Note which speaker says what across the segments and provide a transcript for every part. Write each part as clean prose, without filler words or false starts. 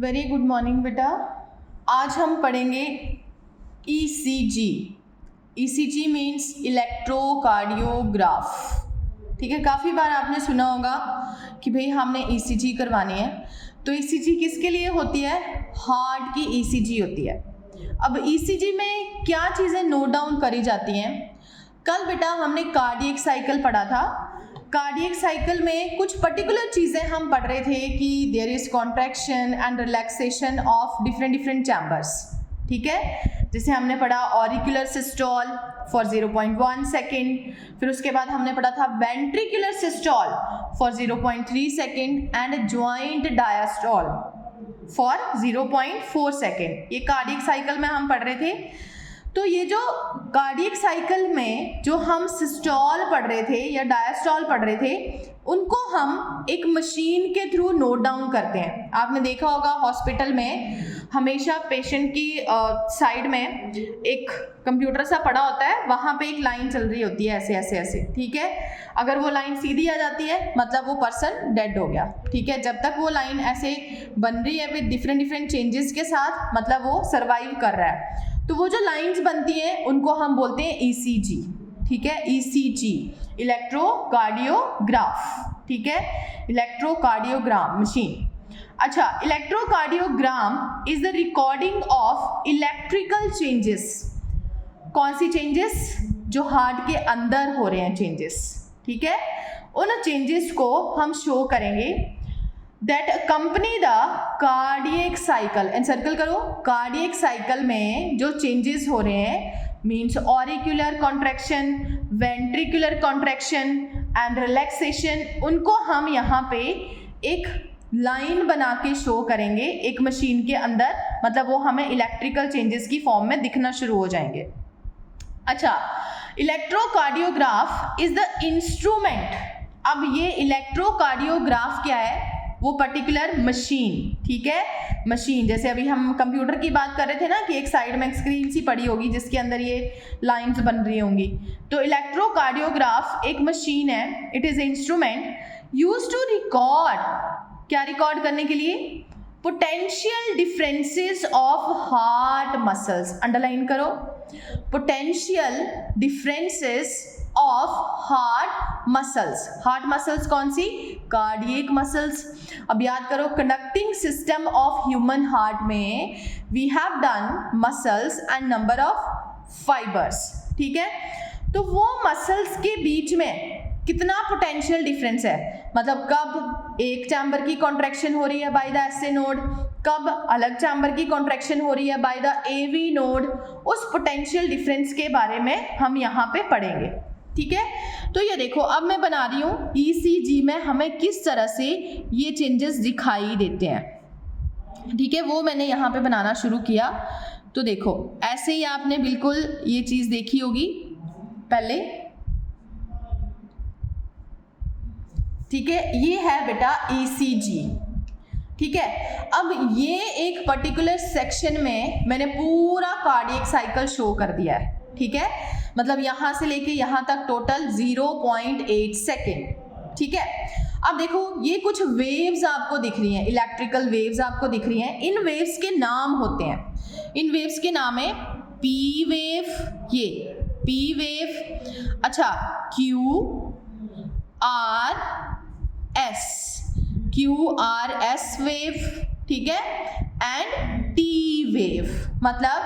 Speaker 1: Very good morning बेटा। आज हम पढ़ेंगे ईसीजी। ECG means electrocardiograph. ठीक है, काफ़ी बार आपने सुना होगा कि भाई हमने ईसीजी करवानी है। तो ईसीजी किसके लिए होती है? हार्ट की ईसीजी होती है। अब ईसीजी में क्या चीज़ें नोट डाउन करी जाती हैं? कल बेटा हमने कार्डियक साइकिल पढ़ा था। कार्डियक साइकिल में कुछ पर्टिकुलर चीज़ें हम पढ़ रहे थे कि there is contraction and relaxation of different chambers. ठीक है, जैसे हमने पढ़ा ऑरिकुलर सिस्टोल फॉर 0.1 सेकेंड, फिर उसके बाद हमने पढ़ा था ventricular systole for 0.3 second and joint diastole for 0.4 second. ये कार्डियक साइकिल में हम पढ़ रहे थे। तो ये जो कार्डियक साइकिल में जो हम सिस्टोल पढ़ रहे थे या डायस्टोल पढ़ रहे थे, उनको हम एक मशीन के थ्रू नोट डाउन करते हैं। आपने देखा होगा हॉस्पिटल में हमेशा पेशेंट की साइड में एक कंप्यूटर सा पड़ा होता है, वहाँ पे एक लाइन चल रही होती है ऐसे ऐसे ऐसे। ठीक है, अगर वो लाइन सीधी आ जाती है मतलब वो पर्सन डेड हो गया। ठीक है, जब तक वो लाइन ऐसे बन रही है विद डिफरेंट चेंजेस के साथ, मतलब वो सर्वाइव कर रहा है। तो वो जो लाइंस बनती हैं उनको हम बोलते हैं ईसीजी। ठीक है, ईसीजी इलेक्ट्रोकार्डियोग्राफ। ठीक है, इलेक्ट्रोकार्डियोग्राम मशीन। अच्छा, electrocardiogram is the recording of electrical changes. कौन सी चेंजेस? जो हार्ट के अंदर हो रहे हैं चेंजेस। ठीक है, उन चेंजेस को हम शो करेंगे that accompany the cardiac cycle. And circle करो, कार्डियक साइकिल में जो चेंजेस हो रहे हैं means auricular contraction, ventricular contraction and relaxation, उनको हम यहाँ पे एक लाइन बना के शो करेंगे एक मशीन के अंदर। मतलब वो हमें इलेक्ट्रिकल चेंजेस की फॉर्म में दिखना शुरू हो जाएंगे। अच्छा, इलेक्ट्रोकार्डियोग्राफ इज द इंस्ट्रूमेंट। अब ये इलेक्ट्रोकार्डियोग्राफ क्या है? वो पर्टिकुलर मशीन। ठीक है, मशीन जैसे अभी हम कंप्यूटर की बात कर रहे थे ना कि एक साइड में एक स्क्रीन सी पड़ी होगी जिसके अंदर ये लाइंस बन रही होंगी। तो इलेक्ट्रोकार्डियोग्राफ एक मशीन है। It is instrument used to record. क्या रिकॉर्ड करने के लिए? Potential differences of heart muscles. Underline करो, potential differences of heart muscles. Heart muscles कौन सी? Cardiac muscles. अब याद करो, conducting system of human heart में we have done muscles and number of fibres. ठीक है, तो वो मसल्स के बीच में कितना पोटेंशियल डिफरेंस है? मतलब कब एक चैम्बर की कॉन्ट्रैक्शन हो रही है बाय द एसए नोड, कब अलग चैम्बर की कॉन्ट्रैक्शन हो रही है बाय द एवी नोड। उस पोटेंशियल डिफरेंस के बारे में हम यहाँ पे पढ़ेंगे। ठीक है, तो ये देखो अब मैं बना रही हूँ ईसीजी में हमें किस तरह से ये चेंजेस दिखाई देते हैं। ठीक है, वो मैंने यहाँ पे बनाना शुरू किया। तो देखो ऐसे ही आपने बिल्कुल ये चीज़ देखी होगी पहले। ठीक है, ये है बेटा ईसीजी। ठीक है, अब ये एक पर्टिकुलर सेक्शन में मैंने पूरा कार्डियक साइकिल शो कर दिया है। ठीक है, मतलब यहाँ से लेके यहाँ तक टोटल 0.8 सेकेंड। ठीक है, अब देखो ये कुछ वेव्स आपको दिख रही हैं, इलेक्ट्रिकल वेव्स आपको दिख रही हैं। इन वेव्स के नाम होते हैं, इन वेव्स के नाम है पी वेव, ये पी वेव। अच्छा, क्यू आर एस वेव। ठीक है, एंड टी वेव। मतलब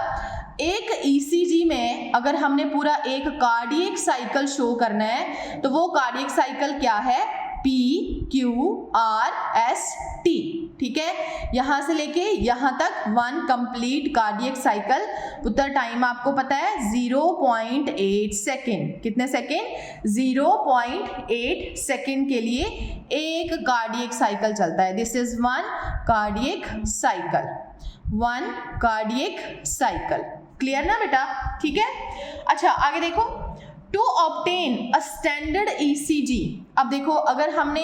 Speaker 1: एक ईसीजी में अगर हमने पूरा एक कार्डियक साइकिल शो करना है तो वो कार्डियक साइकिल क्या है? P Q R S T. ठीक है, यहाँ से लेके यहाँ तक वन कंप्लीट कार्डियक साइकिल। पुत्र टाइम आपको पता है 0.8 सेकेंड। कितने सेकेंड? 0.8 सेकेंड के लिए एक कार्डियक साइकिल चलता है। This is one cardiac cycle, one cardiac cycle. Clear ना बेटा? ठीक है, अच्छा आगे देखो, to obtain a standard ECG. अब देखो अगर हमने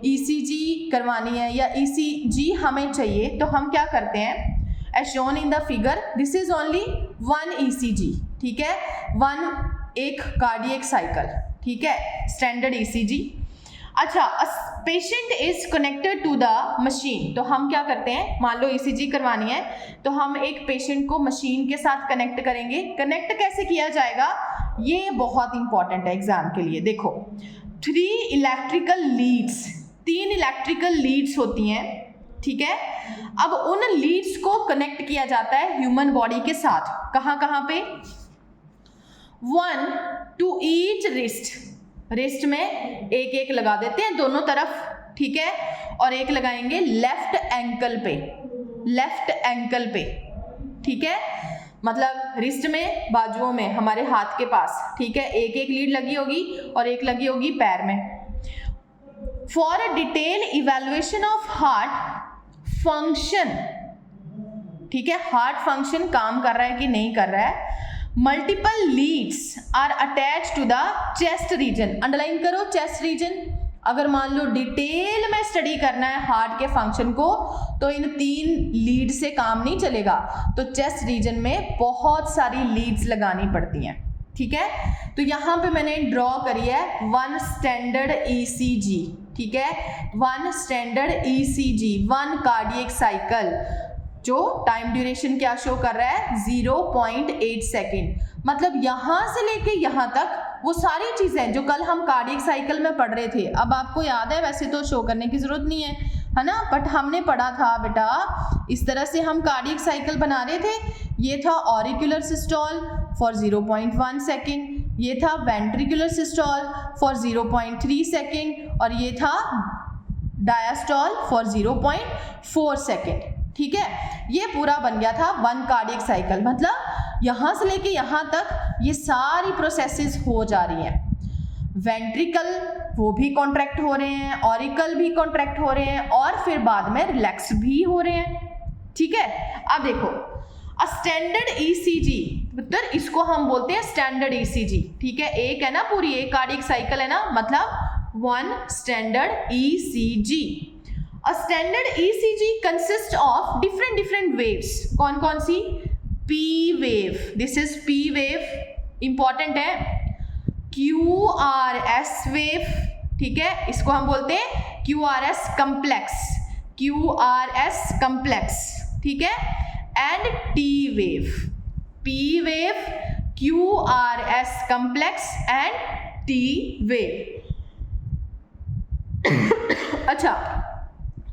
Speaker 1: ईसीजी करवानी है या ईसीजी हमें चाहिए तो हम क्या करते हैं? As shown in the figure, this is only one ECG. ठीक है, वन एक कार्डियक साइकिल। ठीक है, स्टैंडर्ड ईसीजी। अच्छा, patient is connected to the machine, तो हम क्या करते हैं, मान लो ईसीजी करवानी है तो हम एक पेशेंट को मशीन के साथ कनेक्ट करेंगे। कनेक्ट कैसे किया जाएगा, ये बहुत इंपॉर्टेंट है एग्जाम के लिए। देखो 3 इलेक्ट्रिकल लीड्स, 3 इलेक्ट्रिकल लीड्स होती हैं, ठीक है। अब उन लीड्स को कनेक्ट किया जाता है ह्यूमन बॉडी के साथ। कहाँ कहाँ पे, 1 टू ईच रिस्ट में एक एक लगा देते हैं दोनों तरफ, ठीक है, और एक लगाएंगे लेफ्ट एंकल पे, ठीक है, मतलब रिस्ट में, बाजुओं में, हमारे हाथ के पास, ठीक है, एक एक लीड लगी होगी और एक लगी होगी पैर में। For a detail evaluation of heart function, ठीक है, हार्ट फंक्शन काम कर रहा है कि नहीं कर रहा है, multiple leads are attach to the chest region. Underline करो चेस्ट रीजन। अगर मान लो डिटेल में स्टडी करना है हार्ट के फंक्शन को तो इन 3 लीड से काम नहीं चलेगा, तो चेस्ट रीजन में बहुत सारी लीड्स लगानी पड़ती हैं, ठीक है। तो यहाँ पे मैंने ड्रॉ करी है 1 स्टैंडर्ड ईसीजी, ठीक है, 1 स्टैंडर्ड ईसीजी, 1 कार्डियक साइकिल, जो टाइम ड्यूरेशन क्या शो कर रहा है, 0.8 सेकेंड। मतलब यहाँ से लेके यहाँ तक वो सारी चीज़ें जो कल हम कार्डियक साइकिल में पढ़ रहे थे, अब आपको याद है, वैसे तो शो करने की ज़रूरत नहीं है ना, बट हमने पढ़ा था बेटा, इस तरह से हम कार्डियक साइकिल बना रहे थे। ये था ऑरिकुलर सिस्टोल फॉर 0.1 सेकेंड, ये था वेंट्रिकुलर सिस्टोल फॉर 0.3 सेकेंड, और ये था डायस्टोल फॉर 0.4 सेकेंड, ठीक है। ये पूरा बन गया था 1 कार्डियक साइकिल। मतलब यहाँ से लेके यहाँ तक ये सारी प्रोसेसेस हो जा रही हैं। वेंट्रिकल वो भी कॉन्ट्रैक्ट हो रहे हैं, ऑरिकल भी कॉन्ट्रैक्ट हो रहे हैं, और फिर बाद में रिलैक्स भी हो रहे हैं, ठीक है। अब देखो अ स्टैंडर्ड ईसीजी, मतलब इसको हम बोलते हैं स्टैंडर्ड ईसीजी, ठीक है। एक है ना पूरी, एक कार्डियक साइकिल है ना, मतलब 1 standard ECG. A standard ECG consists of different waves. कौन कौन सी, P wave, this is P wave, important है, QRS wave, ठीक है, इसको हम बोलते हैं QRS complex, QRS complex, ठीक है, and T wave, P wave, QRS complex and T wave। अच्छा,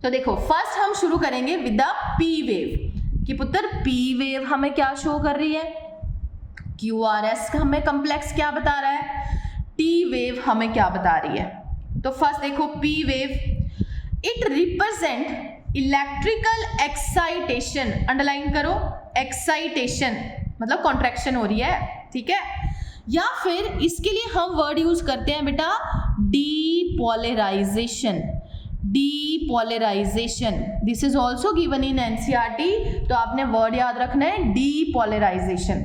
Speaker 1: तो देखो फर्स्ट हम शुरू करेंगे विद द पी वेव कि पुत्र पी वेव हमें क्या शो कर रही है, क्यूआरएस हमें कम्प्लेक्स क्या बता रहा है, टी वेव हमें क्या बता रही है। तो फर्स्ट देखो P wave, it represent electrical excitation, underline करो, एक्साइटेशन मतलब कॉन्ट्रैक्शन हो रही है, ठीक है, या फिर इसके लिए हम वर्ड यूज करते हैं बेटा depolarisation, depolarisation, this is also given in NCERT, तो आपने वर्ड याद रखना है डीपोलराइजेशन।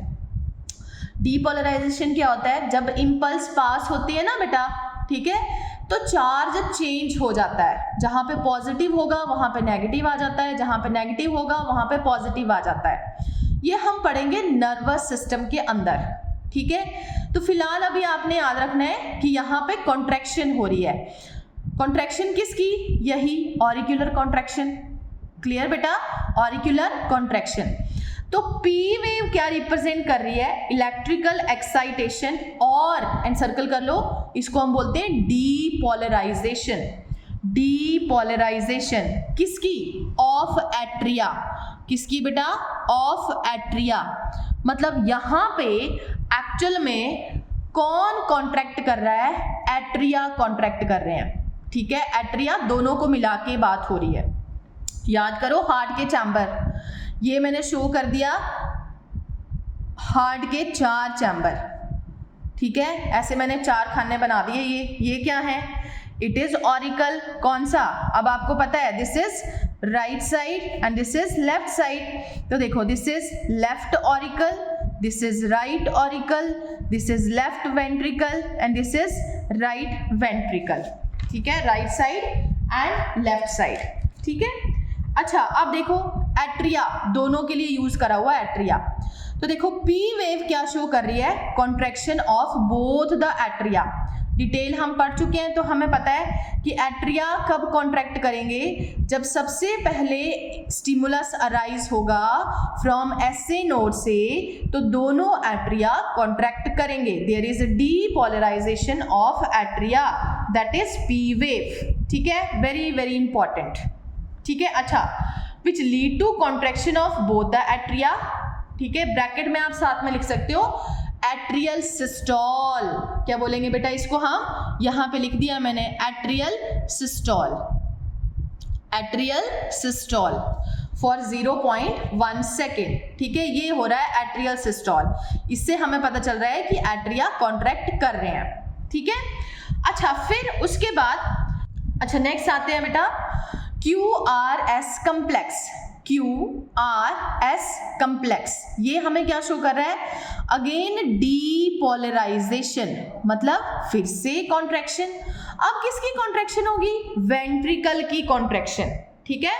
Speaker 1: डीपोलराइजेशन क्या होता है, जब इंपल्स पास होती है ना बेटा, ठीक है, तो चार्ज चेंज हो जाता है, जहां पे पॉजिटिव होगा वहां पे नेगेटिव आ जाता है, जहां पे नेगेटिव होगा वहां पे पॉजिटिव आ जाता है। ये हम पढ़ेंगे नर्वस सिस्टम के अंदर, ठीक है। तो फिलहाल अभी आपने याद रखना है कि यहाँ पे कॉन्ट्रैक्शन हो रही है। कॉन्ट्रैक्शन किसकी, यही ऑरिकुलर कॉन्ट्रैक्शन, क्लियर बेटा, ऑरिकुलर कॉन्ट्रैक्शन। तो पी वेव क्या रिप्रेजेंट कर रही है, इलेक्ट्रिकल एक्साइटेशन, और एंड सर्कल कर लो, इसको हम बोलते हैं डीपोलराइजेशन। डीपोलराइजेशन किसकी, ऑफ एट्रिया, किसकी बेटा, ऑफ एट्रिया। मतलब यहाँ पे एक्चुअल में कौन कॉन्ट्रैक्ट कर रहा है, एट्रिया कॉन्ट्रैक्ट कर रहे हैं, ठीक है, एट्रिया, दोनों को मिला के बात हो रही है। याद करो हार्ट के चैम्बर, ये मैंने शो कर दिया हार्ट के 4 चैम्बर, ठीक है, ऐसे मैंने 4 खाने बना दिए। ये क्या है, इट इज ऑरिकल, कौन सा, अब आपको पता है, this is right side and this is left side. तो देखो this is left auricle, this is right auricle, this is left ventricle and this is right ventricle, ठीक है, right side and left side, ठीक है। अच्छा अब देखो atria, दोनों के लिए यूज करा हुआ एट्रिया। तो देखो पी वेव क्या शो कर रही है, contraction of both the atria, detail हम पढ़ चुके हैं, तो हमें पता है कि एट्रिया कब कॉन्ट्रैक्ट करेंगे, जब सबसे पहले स्टिमुलस अराइज होगा फ्रॉम एसए नोड से, तो दोनों एट्रिया कॉन्ट्रैक्ट करेंगे। There is depolarisation of atria, that is P wave. ठीक है, वेरी वेरी इंपॉर्टेंट। ठीक है, अच्छा, which lead to contraction of both the atria. ठीक है, ब्रैकेट में आप साथ में लिख सकते हो एट्रियल सिस्टोल। क्या बोलेंगे बेटा इसको हम, यहां पे लिख दिया मैंने atrial systole, atrial systole for 0.1 second. ठीक है, ये हो रहा है एट्रियल सिस्टोल। इससे हमें पता चल रहा है कि एट्रिया कॉन्ट्रैक्ट कर रहे हैं। ठीक है, अच्छा, फिर उसके बाद अच्छा नेक्स्ट आते हैं बेटा QRS कम्प्लेक्स। QRS कम्प्लेक्स ये हमें क्या शो कर रहा है, अगेन डीपोलराइजेशन, मतलब फिर से कॉन्ट्रैक्शन। अब किसकी कॉन्ट्रैक्शन होगी, वेंट्रिकल की कॉन्ट्रैक्शन। ठीक है,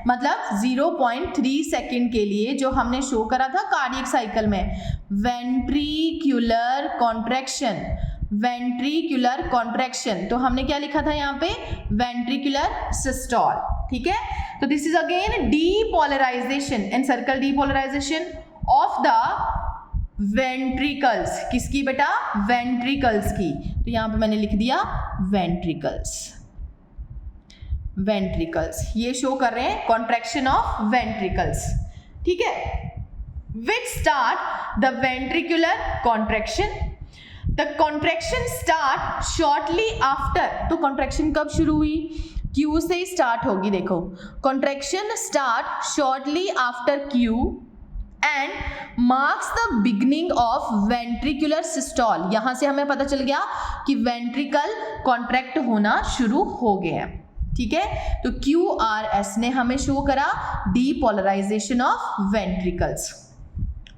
Speaker 1: मतलब 0.3 सेकेंड के लिए जो हमने शो करा था कार्डियक साइकिल में, वेंट्रिक्युलर कॉन्ट्रैक्शन, वेंट्रिक्युलर कॉन्ट्रैक्शन, तो हमने क्या लिखा था यहाँ पे, वेंट्रिकुलर सिस्टोल। ठीक है, तो this is again depolarisation, and circle depolarisation of the ventricles. किसकी बेटा, वेंट्रिकल्स की। तो यहाँ पे मैंने लिख दिया वेंट्रिकल्स, वेंट्रिकल्स ये शो कर रहे हैं कॉन्ट्रैक्शन ऑफ वेंट्रिकल्स। ठीक है, which start the ventricular contraction, the contraction start shortly after. तो कॉन्ट्रैक्शन कब शुरू हुई, Q से ही स्टार्ट होगी। देखो, contraction start shortly after Q and marks the beginning of ventricular systole. यहां से हमें पता चल गया कि वेंट्रिकल कॉन्ट्रैक्ट होना शुरू हो गया। ठीक है, तो QRS ने हमें शो करा डीपोलराइजेशन ऑफ वेंट्रिकल्स।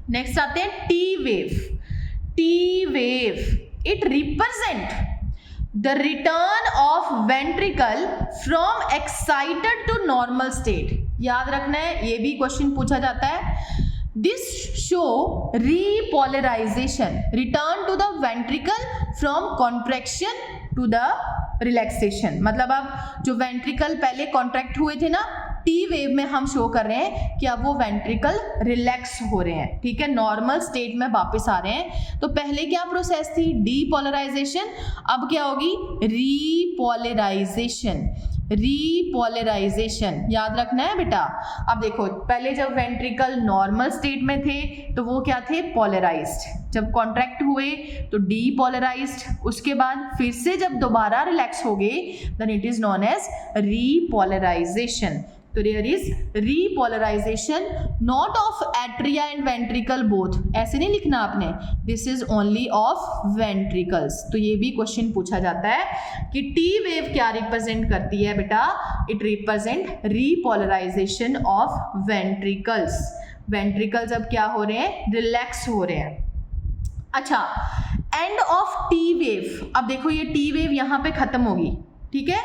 Speaker 1: नेक्स्ट आते हैं T wave. T wave, it represent the return of ventricle from excited to normal state। याद रखना है, ये भी क्वेश्चन पूछा जाता है। This show repolarization, return to the ventricle from contraction to the relaxation। मतलब अब जो वेंट्रिकल पहले कॉन्ट्रैक्ट हुए थे ना, टी वेव में हम शो कर रहे हैं कि अब वो वेंट्रिकल रिलैक्स हो रहे हैं। ठीक है, नॉर्मल स्टेट में वापस आ रहे हैं। तो पहले क्या प्रोसेस थी, डीपोलराइजेशन, अब क्या होगी, रीपोलराइजेशन। रीपोलराइजेशन याद रखना है बेटा। अब देखो, पहले जब वेंट्रिकल नॉर्मल स्टेट में थे तो वो क्या थे, पोलराइज्ड। जब कॉन्ट्रैक्ट हुए तो डीपोलराइज्ड, उसके बाद फिर से जब दोबारा रिलैक्स हो गए then it is known as repolarisation. तो there is repolarisation not of atria and ventricle both, ऐसे नहीं लिखना आपने, this is only of ventricles. तो ये भी क्वेश्चन पूछा जाता है कि टी वेव क्या रिप्रेजेंट करती है बेटा, it represent repolarisation of ventricles. Ventricles अब क्या हो रहे हैं, रिलैक्स हो रहे हैं। अच्छा, एंड ऑफ टी वेव, अब देखो ये टी वेव यहां पे खत्म होगी। ठीक है,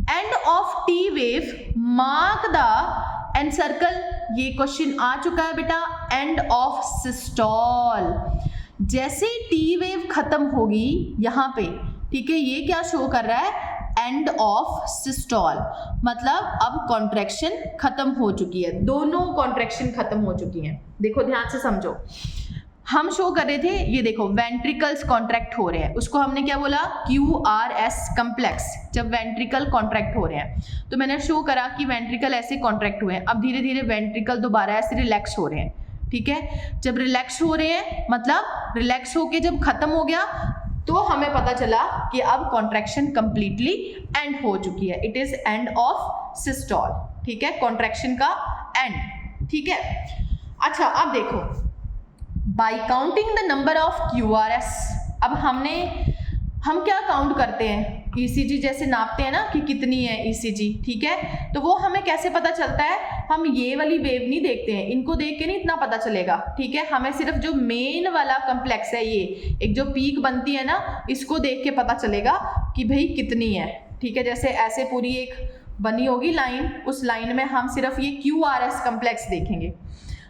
Speaker 1: end of T wave mark the end circle, ये क्वेश्चन आ चुका है बेटा, एंड ऑफ सिस्टोल। जैसे ही टी वेव खत्म होगी यहां पे, ठीक है, ये क्या शो कर रहा है, एंड ऑफ सिस्टोल, मतलब अब कॉन्ट्रैक्शन खत्म हो चुकी है, दोनों कॉन्ट्रैक्शन खत्म हो चुकी हैं। देखो ध्यान से समझो, हम शो कर रहे थे, ये देखो वेंट्रिकल्स कॉन्ट्रैक्ट हो रहे हैं, उसको हमने क्या बोला, QRS कम्प्लेक्स। जब वेंट्रिकल कॉन्ट्रैक्ट हो रहे हैं तो मैंने शो करा कि वेंट्रिकल ऐसे कॉन्ट्रैक्ट हुए हैं, अब धीरे धीरे वेंट्रिकल दोबारा ऐसे रिलैक्स हो रहे हैं। ठीक है, जब रिलैक्स हो रहे हैं मतलब रिलैक्स होके जब खत्म हो गया तो हमें पता चला कि अब कॉन्ट्रैक्शन कंप्लीटली एंड हो चुकी है, it is and of systole. ठीक है, कॉन्ट्रैक्शन का एंड। ठीक है, अच्छा अब देखो, by counting the number of QRS, अब हम क्या काउंट करते हैं, ECG जैसे नापते हैं ना कि कितनी है ECG। ठीक है, तो वो हमें कैसे पता चलता है, हम ये वाली वेव नहीं देखते हैं, इनको देख के नहीं इतना पता चलेगा। ठीक है, हमें सिर्फ जो मेन वाला कम्प्लेक्स है, ये एक जो पीक बनती है ना, इसको देख के पता चलेगा कि भाई कितनी है। ठीक है, जैसे ऐसे पूरी एक बनी होगी लाइन, उस लाइन में हम सिर्फ ये QRS कम्प्लेक्स देखेंगे।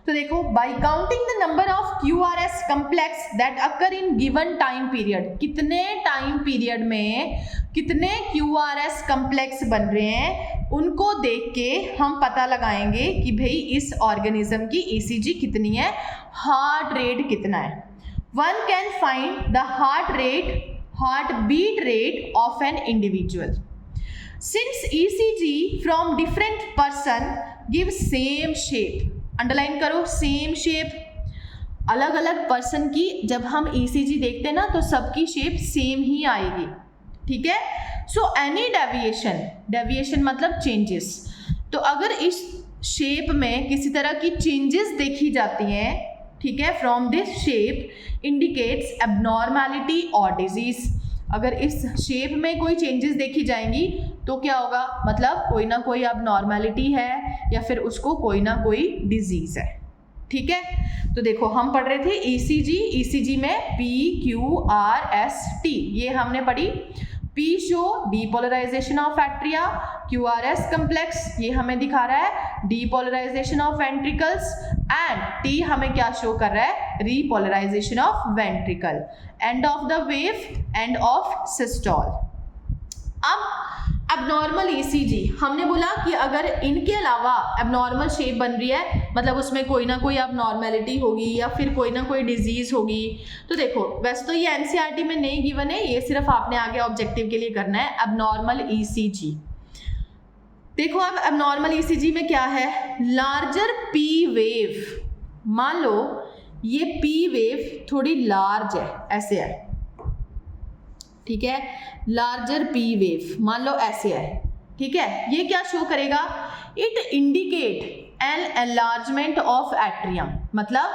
Speaker 1: तो देखो, by counting the number of QRS complex that occur in given time period, कितने टाइम पीरियड में कितने QRS कम्प्लेक्स बन रहे हैं, उनको देख के हम पता लगाएंगे कि भाई इस ऑर्गेनिज्म की ECG कितनी है, हार्ट रेट कितना है. One can find the heart beat rate of an individual. Since ECG from different person give same shape, underline करो, सेम शेप. अलग अलग पर्सन की जब हम ECG देखते हैं ना तो सबकी शेप सेम ही आएगी, ठीक है. सो एनी डेविएशन मतलब चेंजेस. तो अगर इस शेप में किसी तरह की चेंजेस देखी जाती हैं, ठीक है, from this shape indicates abnormality और डिजीज. अगर इस शेप में कोई चेंजेस देखी जाएंगी तो क्या होगा, मतलब कोई ना कोई अब है या फिर उसको कोई ना कोई डिजीज है, ठीक है. तो देखो, हम पढ़ रहे थे ECG में PQRST, ये हमने पढ़ी. P show depolarisation of atria, QRS complex ये हमें दिखा रहा है depolarisation of ventricles, and T हमें क्या शो कर रहा है, repolarisation of ventricle. End of the wave, end of systole. अब एबनॉर्मल ECG हमने बोला कि अगर इनके अलावा एबनॉर्मल शेप बन रही है, मतलब उसमें कोई ना कोई एबनॉर्मैलिटी होगी या फिर कोई ना कोई डिजीज होगी. तो देखो, वैसे तो ये NCERT में नहीं गिवन है, ये सिर्फ आपने आगे ऑब्जेक्टिव के लिए करना है. एबनॉर्मल ECG देखो, अब एबनॉर्मल ECG में क्या है, लार्जर P वेव. मान लो ये P वेव थोड़ी लार्ज है, ऐसे है, ठीक है, लार्जर P वेव मान लो ऐसे है, ठीक है. ये क्या शो करेगा, it indicate N enlargement of atrium, मतलब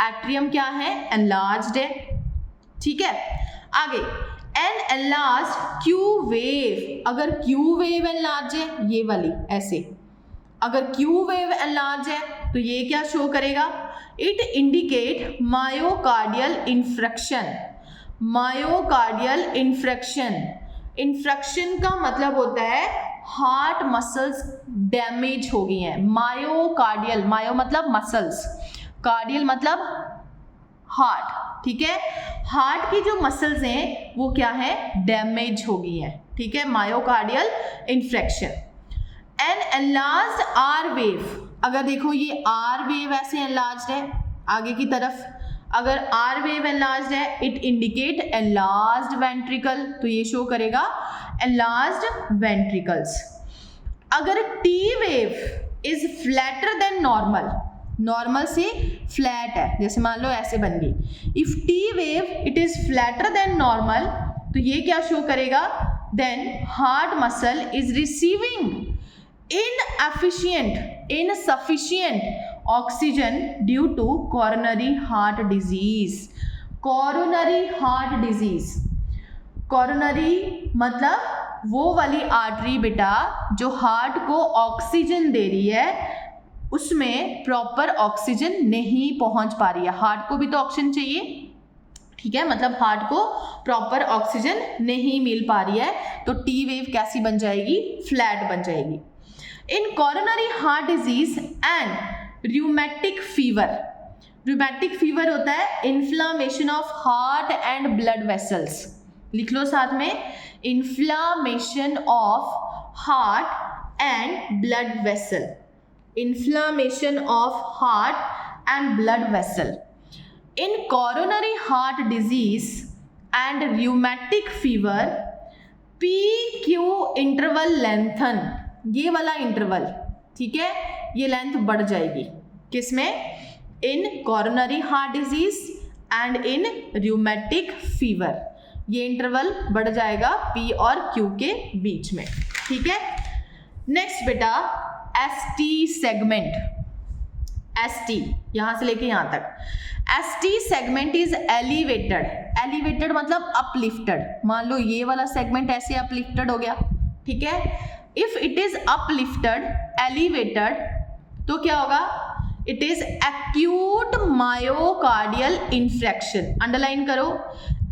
Speaker 1: एट्रियम क्या है, एनलार्ज्ड है, ठीक है. आगे एन एनलार्ज्ड Q वेव, अगर Q वेव एनलार्ज है, ये वाली ऐसे, अगर Q वेव एनलार्ज है तो ये क्या शो करेगा, it indicate myocardial infarction. Myocardial infarction का मतलब होता है हार्ट मसल्स डैमेज हो गई हैं. मायोकार्डियल, मायो मतलब मसल्स, कार्डियल मतलब हार्ट, ठीक है. हार्ट की जो मसल्स हैं वो क्या है, डैमेज हो गई हैं, ठीक है, myocardial infarction. An enlarged R wave, अगर देखो ये R वेव ऐसे एनलार्ज्ड है आगे की तरफ, अगर R वेव एनलार्ज्ड है, इट इंडिकेट एनलार्ज्ड वेंट्रिकल, तो ये शो करेगा एनलार्ज्ड वेंट्रिकल्स. अगर T wave is flatter than normal, normal से फ्लैट है, जैसे मान लो ऐसे बन गई, if T wave it is flatter than normal, तो ये क्या शो करेगा, then heart muscle is receiving insufficient oxygen due to coronary heart disease. Coronary heart disease, coronary मतलब वो वाली आर्टरी बेटा जो हार्ट को ऑक्सीजन दे रही है, उसमें प्रॉपर ऑक्सीजन नहीं पहुंच पा रही है. हार्ट को भी तो ऑक्सीजन चाहिए, ठीक है, मतलब हार्ट को प्रॉपर ऑक्सीजन नहीं मिल पा रही है, तो टी वेव कैसी बन जाएगी, फ्लैट बन जाएगी. In coronary heart disease and rheumatic fever, rheumatic fever होता है inflammation of heart and blood vessels, लिख लो साथ में, inflammation of heart and blood vessel, inflammation of heart and blood vessel. In coronary heart disease and rheumatic fever PQ interval lengthen, ये वाला interval, ठीक है, ये लेंथ बढ़ जाएगी, किसमें, in coronary heart disease and in rheumatic fever, ये interval बढ़ जाएगा P और Q के बीच में, ठीक है. नेक्स्ट बेटा ST सेगमेंट, ST यहां से लेके यहां तक, ST segment is elevated, elevated मतलब अपलिफ्टेड. मान लो ये वाला सेगमेंट ऐसे अपलिफ्टेड हो गया, ठीक है. If it is uplifted, elevated, तो क्या होगा, it is acute myocardial infarction. Underline करो,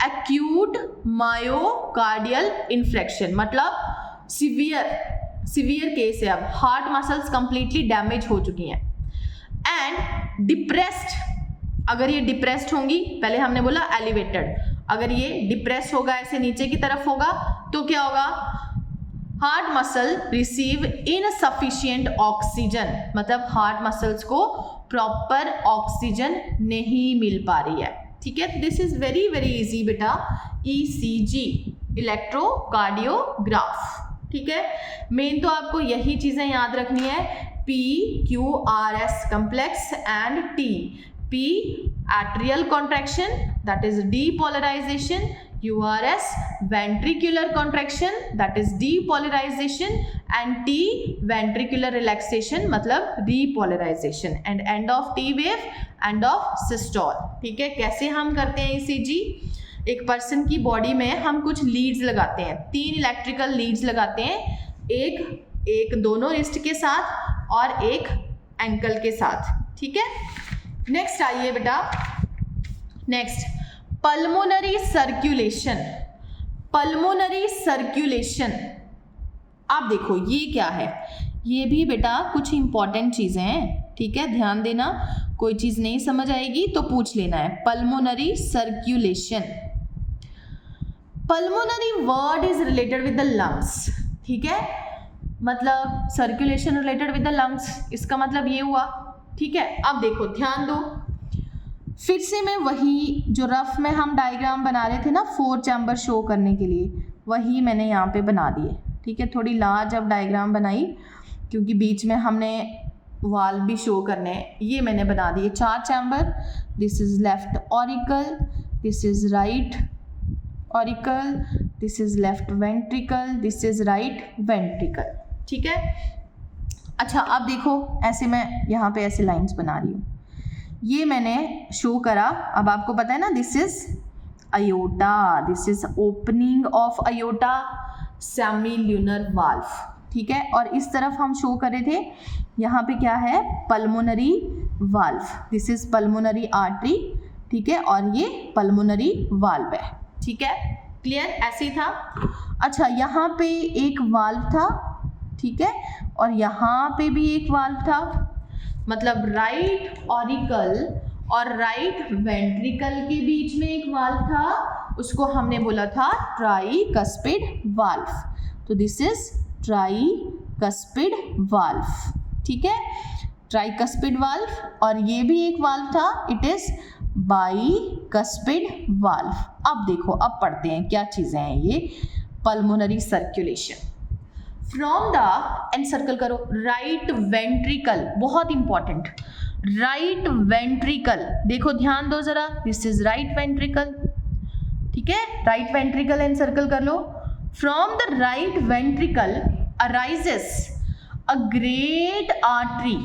Speaker 1: एक्यूट मायोकार्डियल इन्फ्रैक्शन मतलब सीवियर केस है, अब हार्ट मसल्स कंप्लीटली डैमेज हो चुकी हैं. एंड डिप्रेस्ड, अगर ये डिप्रेस्ड होंगी, पहले हमने बोला एलिवेटेड, अगर ये डिप्रेस होगा ऐसे नीचे की तरफ होगा तो क्या होगा, heart muscle receive insufficient oxygen, मतलब हार्ट मसल्स को प्रॉपर ऑक्सीजन नहीं मिल पा रही है। ठीक है, this is very very easy बेटा, ईसीजी, इलेक्ट्रोकार्डियोग्राफ। ठीक है, मेन तो आपको यही चीजें याद रखनी है, PQRS complex and T, P atrial contraction that is depolarization, QRS ventricular contraction that is depolarization and T ventricular relaxation मतलब repolarization and end of T wave, end of systole। ठीक है, कैसे हम करते हैं ECG, एक पर्सन की body में हम कुछ लीड्स लगाते हैं, 3 इलेक्ट्रिकल लीड्स लगाते हैं, एक दोनों रिस्ट के साथ और एक एंकल के साथ। ठीक है, नेक्स्ट आइए बेटा, next pulmonary circulation. Pulmonary circulation, आप देखो ये क्या है, ये भी बेटा कुछ इंपॉर्टेंट चीजें हैं। ठीक है, ध्यान देना, कोई चीज नहीं समझ आएगी तो पूछ लेना है। Pulmonary circulation, pulmonary word is related with the lungs. ठीक है, मतलब circulation related with the lungs, इसका मतलब ये हुआ। ठीक है, अब देखो ध्यान दो, फिर से मैं वही जो रफ में हम डायग्राम बना रहे थे ना 4 चैम्बर शो करने के लिए, वही मैंने यहाँ पे बना दिए। ठीक है, थोड़ी लार्ज अब डायग्राम बनाई क्योंकि बीच में हमने वाल भी शो करने, ये मैंने बना दिए 4 chamber. This is left auricle, this is right auricle, this is left ventricle, this is right ventricle. ठीक है, अच्छा अब देखो, ऐसे मैं यहाँ पे ऐसे लाइंस बना रही हूँ, ये मैंने शो करा। अब आपको पता है ना, this is aorta, this is opening of aorta semilunar valve. ठीक है, और इस तरफ हम शो कर रहे थे, यहाँ पे क्या है, pulmonary valve, this is pulmonary artery. ठीक है, और ये पल्मोनरी वाल्व है। ठीक है, क्लियर, ऐसे ही था। अच्छा, यहाँ पे एक वाल्व था, ठीक है, और यहाँ पे भी एक वाल्व था, मतलब राइट ऑरिकल और राइट वेंट्रिकल के बीच में एक वाल्व था, उसको हमने बोला था ट्राइकस्पिड वाल्व। तो दिस इज ट्राइकस्पिड वाल्व। ठीक है, ट्राइकस्पिड वाल्व, और ये भी एक वाल्व था, इट इज बाइकस्पिड वाल्व। अब देखो, अब पढ़ते हैं क्या चीजें हैं ये pulmonary circulation. From the, and circle करो, राइट वेंट्रिकल, बहुत इंपॉर्टेंट, राइट वेंट्रिकल, देखो ध्यान दो जरा, दिस इज राइट वेंट्रिकल। ठीक है, राइट वेंट्रिकल एंड सर्कल कर लो। From the right ventricle arises a great artery,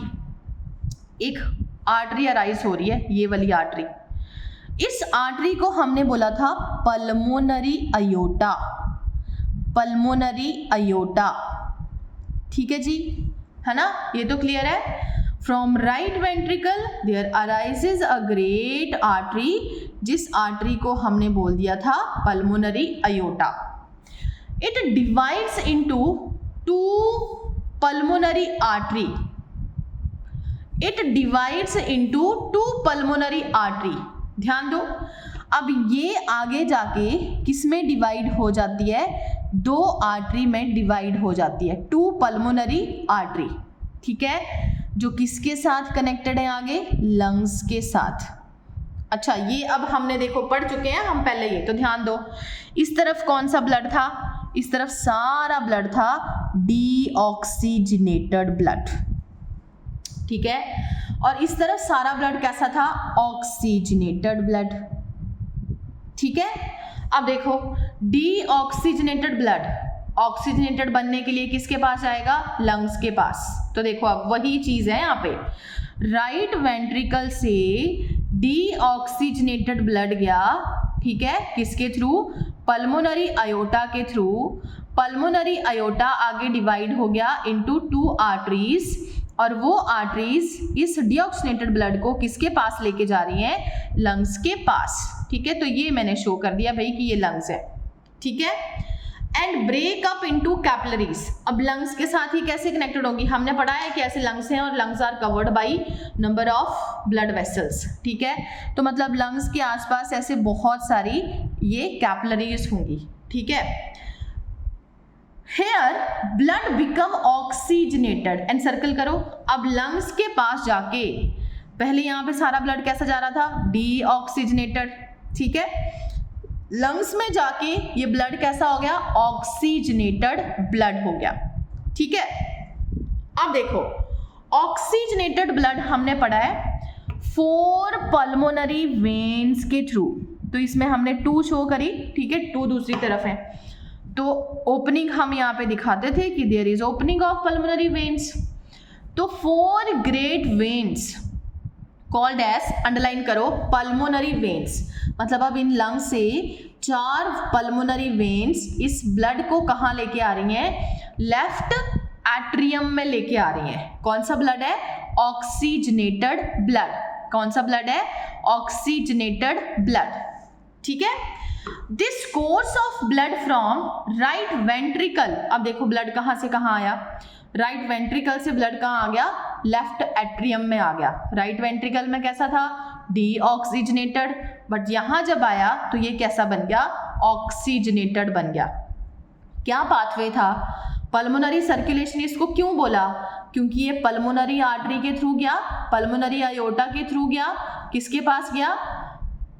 Speaker 1: एक आर्टरी अराइज हो रही है, ये वाली आर्टरी। इस आर्टरी को हमने बोला था पल्मोनरी अयोटा, पल्मोनरी अयोटा। ठीक है जी, है ना, ये तो क्लियर है। From right ventricle there arises a great artery, जिस आर्टरी को हमने बोल दिया था pulmonary aorta. It divides into 2 pulmonary artery, it divides into 2 pulmonary artery. ध्यान दो, अब ये आगे जाके किस में डिवाइड हो जाती है, 2 आर्टरी में डिवाइड हो जाती है, 2 पल्मोनरी आर्टरी। ठीक है, जो किसके साथ कनेक्टेड है आगे, लंग्स के साथ। अच्छा, ये अब हमने देखो पढ़ चुके हैं हम पहले ये, तो ध्यान दो, इस तरफ कौन सा ब्लड था, इस तरफ सारा ब्लड था डीऑक्सीजनेटेड ब्लड। ठीक है, और इस तरफ सारा ब्लड कैसा था, ऑक्सीजनेटेड ब्लड। ठीक है, अब देखो डीऑक्सीजनेटेड ब्लड ऑक्सीजनेटेड बनने के लिए किसके पास आएगा, लंग्स के पास। तो देखो अब वही चीज है यहाँ पे, राइट वेंट्रिकल से डीऑक्सीजनेटेड ब्लड गया, ठीक है, किसके थ्रू, पल्मोनरी अयोटा के थ्रू। पल्मोनरी अयोटा आगे डिवाइड हो गया इनटू 2 आर्टरीज, और वो आर्टरीज इस डीऑक्सीजनेटेड ब्लड को किसके पास लेके जा रही हैं, लंग्स के पास। ठीक है, तो ये मैंने शो कर दिया भाई कि ये लंग्स है। ठीक है, and break up into capillaries. अब लंग्स के साथ ही कैसे कनेक्टेड होगी, हमने पढ़ा है कि ऐसे लंग्स हैं और lungs are covered by number of blood vessels, ठीक है। तो मतलब लंग्स के आसपास ऐसे बहुत सारी ये कैपिलरीज होंगी, ठीक है। Here blood become oxygenated and circle करो। अब लंग्स के पास जाके पहले यहाँ पे सारा ब्लड कैसा जा रहा था, डीऑक्सीजनेटेड, ठीक है। लंग्स में जाके ये ब्लड कैसा हो गया, ऑक्सीजनेटेड ब्लड हो गया, ठीक है। अब देखो ऑक्सीजनेटेड ब्लड हमने पढ़ा है 4 पल्मोनरी वेन्स के थ्रू, तो इसमें हमने 2 शो करी, ठीक है, 2 दूसरी तरफ है, तो ओपनिंग हम यहाँ पे दिखाते थे कि there is opening of pulmonary veins. तो 4 great veins called as, underline करो, पल्मोनरी वेन्स, मतलब अब इन लंग्स से 4 पल्मोनरी वेन्स इस ब्लड को कहाँ लेके आ रही हैं, लेफ्ट एट्रियम में लेके आ रही हैं। कौन सा ब्लड है, ऑक्सीजनेटेड ब्लड। कौन सा ब्लड है, ऑक्सीजनेटेड ब्लड, ठीक है। This course of blood from right ventricle, अब देखो ब्लड कहाँ से कहाँ आया, राइट वेंट्रिकल से ब्लड कहाँ आ गया, लेफ्ट एट्रियम में आ गया। राइट वेंट्रिकल में कैसा था, डीऑक्सीजनेटेड, बट यहां जब आया तो ये कैसा बन गया, ऑक्सीजनेटेड बन गया। क्या पाथवे था, पल्मोनरी सर्कुलेशन इसको क्यों बोला, क्योंकि ये पल्मोनरी आर्टरी के थ्रू गया, पल्मोनरी आयोटा के थ्रू गया, किसके पास गया,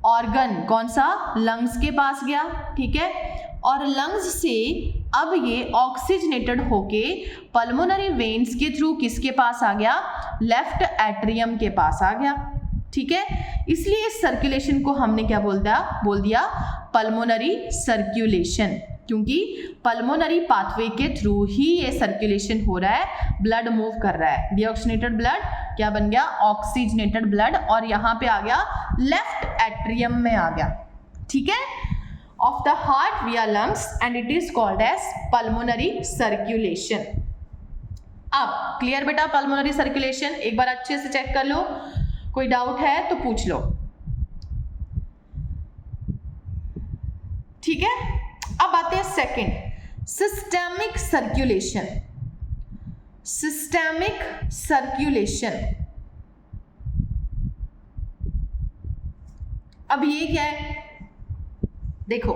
Speaker 1: ऑर्गन, कौन सा, लंग्स के पास गया, ठीक है। और लंग्स से अब ये ऑक्सीजनेटेड होके पल्मोनरी वेन्स के थ्रू किसके पास आ गया, लेफ्ट एट्रियम के पास आ गया, ठीक है। इसलिए इस सर्कुलेशन को हमने क्या बोल दिया पल्मोनरी सर्कुलेशन, क्योंकि पल्मोनरी पाथवे के थ्रू ही ये सर्कुलेशन हो रहा है, ब्लड मूव कर रहा है। डीऑक्सीजनेटेड ब्लड क्या बन गया, ऑक्सीजनेटेड ब्लड, और यहाँ पे आ गया लेफ्ट एट्रियम में आ गया, ठीक है। of the heart via lungs and it is called as pulmonary circulation। अब क्लियर बेटा, पल्मोनरी सर्कुलेशन एक बार अच्छे से चेक कर लो, कोई डाउट है तो पूछ लो, ठीक है। अब आते हैं second, systemic circulation. Systemic circulation, अब ये क्या है, देखो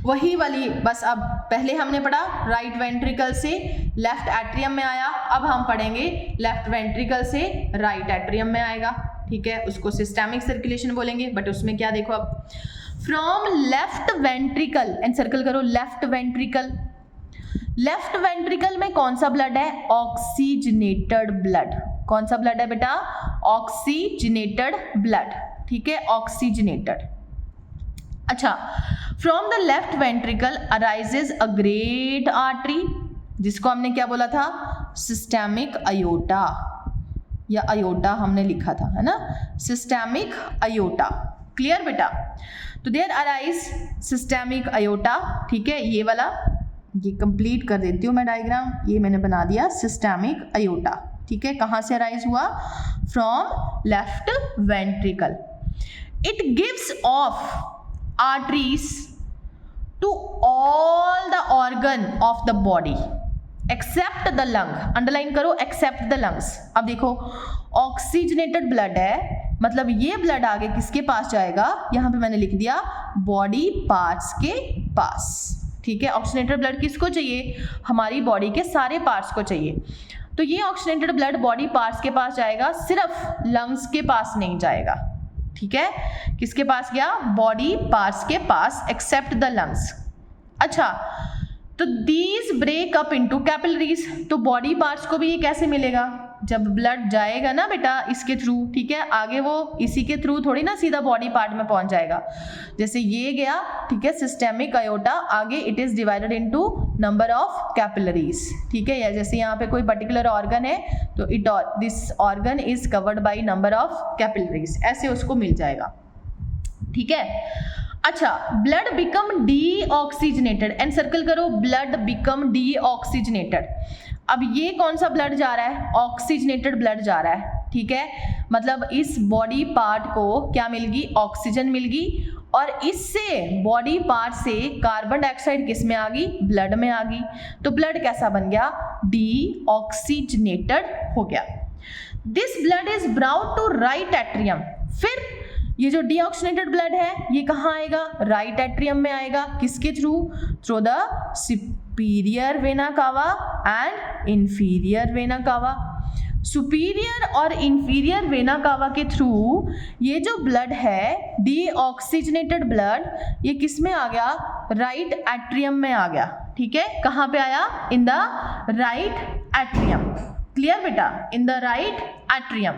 Speaker 1: वही वाली, बस अब पहले हमने पढ़ा राइट वेंट्रिकल से लेफ्ट एट्रियम में आया, अब हम पढ़ेंगे लेफ्ट वेंट्रिकल से राइट एट्रियम में आएगा, ठीक है, उसको सिस्टेमिक सर्कुलेशन बोलेंगे। बट उसमें क्या देखो, अब from left ventricle and circle करो, लेफ्ट वेंट्रिकल, लेफ्ट वेंट्रिकल में कौन सा ब्लड है, ऑक्सीजनेटेड ब्लड। कौन सा ब्लड है बेटा, ऑक्सीजनेटेड ब्लड, ठीक है, ऑक्सीजनेटेड। अच्छा, from the left ventricle arises a great artery, जिसको हमने क्या बोला था, सिस्टेमिक अयोटा, या अयोटा हमने लिखा था, है ना, सिस्टेमिक अयोटा। क्लियर बेटा, तो देयर अराइज सिस्टेमिक अयोटा, ठीक है, ये वाला, ये कंप्लीट कर देती हूँ मैं डायग्राम, ये मैंने बना दिया सिस्टेमिक अयोटा, ठीक है। कहाँ से अराइज हुआ, from left ventricle. It gives off arteries to all the organ of the body except the lung, underline करो, except the lungs। अब देखो ऑक्सीजनेटेड ब्लड है, मतलब ये ब्लड आगे किसके पास जाएगा, यहाँ पे मैंने लिख दिया बॉडी पार्ट्स के पास, ठीक है। ऑक्सीजनेटेड ब्लड किसको चाहिए, हमारी बॉडी के सारे पार्ट्स को चाहिए, तो ये ऑक्सीजनेटेड ब्लड बॉडी पार्ट्स के पास जाएगा, सिर्फ लंग्स के पास नहीं जाएगा, ठीक है। किसके पास गया, बॉडी पार्ट्स के पास, एक्सेप्ट द लंग्स। अच्छा, तो these break up into capillaries, तो बॉडी पार्ट्स को भी ये कैसे मिलेगा, जब ब्लड जाएगा ना बेटा इसके थ्रू, ठीक है, आगे वो इसी के थ्रू थोड़ी ना सीधा बॉडी पार्ट में पहुंच जाएगा, जैसे ये गया, ठीक है, सिस्टेमिक अयोटा, आगे it is divided into number of capillaries, ठीक है, या जैसे यहाँ पे कोई पर्टिकुलर ऑर्गन है तो it this organ is covered by number of capillaries, ऐसे उसको मिल जाएगा, ठीक है। अच्छा, blood become deoxygenated and circle करो, ब्लड बिकम डीऑक्सीजनेटेड। अब ये कौन सा ब्लड जा रहा है, ऑक्सीजनेटेड ब्लड जा रहा है, ठीक है, मतलब इस बॉडी पार्ट को क्या मिल गई, ऑक्सीजन मिल गई, और इससे बॉडी पार्ट से कार्बन डाइऑक्साइड किस में आ गई, ब्लड में आ गई। तो ब्लड कैसा बन गया, डीऑक्सीजनेटेड हो गया। This blood is brought to right atrium. फिर ये जो डीऑक्सीजनेटेड ब्लड है ये कहाँ आएगा, राइट एट्रियम में आएगा। किसके through the superior vena cava and inferior vena कावा। सुपीरियर और इंफीरियर वेना कावा के थ्रू ये जो ब्लड है डीऑक्सीजनेटेड ब्लड, ये किस में आ गया, राइट एट्रियम में आ गया। ठीक है, कहाँ पे आया, in the right atrium. Clear बेटा, in the right atrium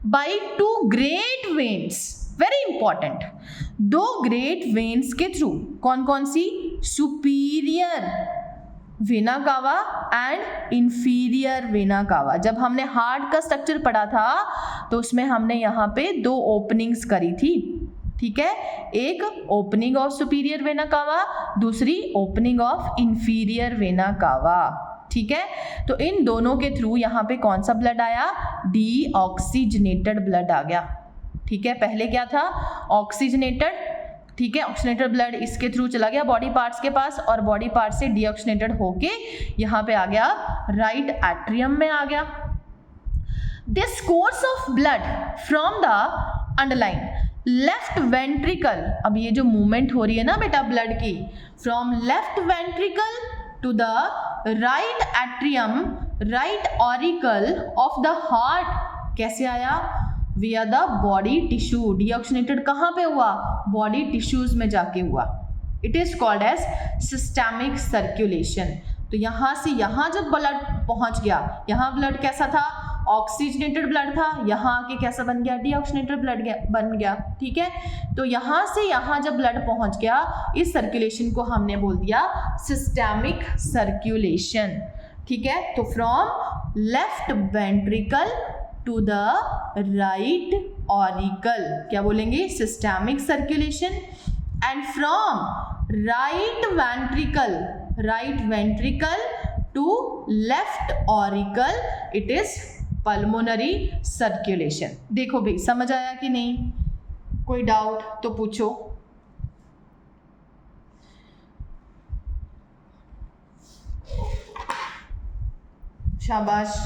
Speaker 1: by two great veins. Very important, दो ग्रेट वेन्स के थ्रू। कौन कौन सी, superior vena cava and inferior vena cava. जब हमने हार्ट का स्ट्रक्चर पढ़ा था तो उसमें हमने यहाँ पे दो ओपनिंग्स करी थी। ठीक है, एक ओपनिंग ऑफ सुपीरियर वेना कावा, दूसरी ओपनिंग ऑफ इंफीरियर वेना कावा। ठीक है, तो इन दोनों के थ्रू यहाँ पे कौन सा ब्लड आया, डीऑक्सीजनेटेड ब्लड आ गया। ठीक है, पहले क्या था, ऑक्सीजनेटेड। ठीक है, ऑक्सीजनेटेड ब्लड इसके थ्रू चला गया बॉडी पार्ट्स के पास और बॉडी पार्ट से डीऑक्सीजनेटेड होके यहाँ पे आ गया, राइट एट्रियम में आ गया। This course of blood from the underline left ventricle. अब ये जो मूवमेंट हो रही है ना बेटा ब्लड की, from left ventricle to the right atrium, right auricle of the heart, कैसे आया, विया द बॉडी टिश्यू। डीऑक्सीजनेटेड कहाँ पे हुआ, बॉडी टिश्यूज में जाके हुआ। It is called as systemic circulation. तो यहाँ से यहाँ जब ब्लड पहुँच गया, यहाँ ब्लड कैसा था, ऑक्सीजनेटेड ब्लड था, यहाँ आके कैसा बन गया, डीऑक्सीजनेटेड ब्लड बन गया। ठीक है, तो यहाँ से यहाँ जब ब्लड पहुँच गया, इस सर्कुलेशन को हमने बोल दिया सिस्टेमिक सर्कुलेशन। ठीक है, तो from left ventricle to the right auricle क्या बोलेंगे, systemic circulation. And from right ventricle to left auricle it is pulmonary circulation. देखो भाई, समझ आया कि नहीं, कोई डाउट तो पूछो। शाबाश।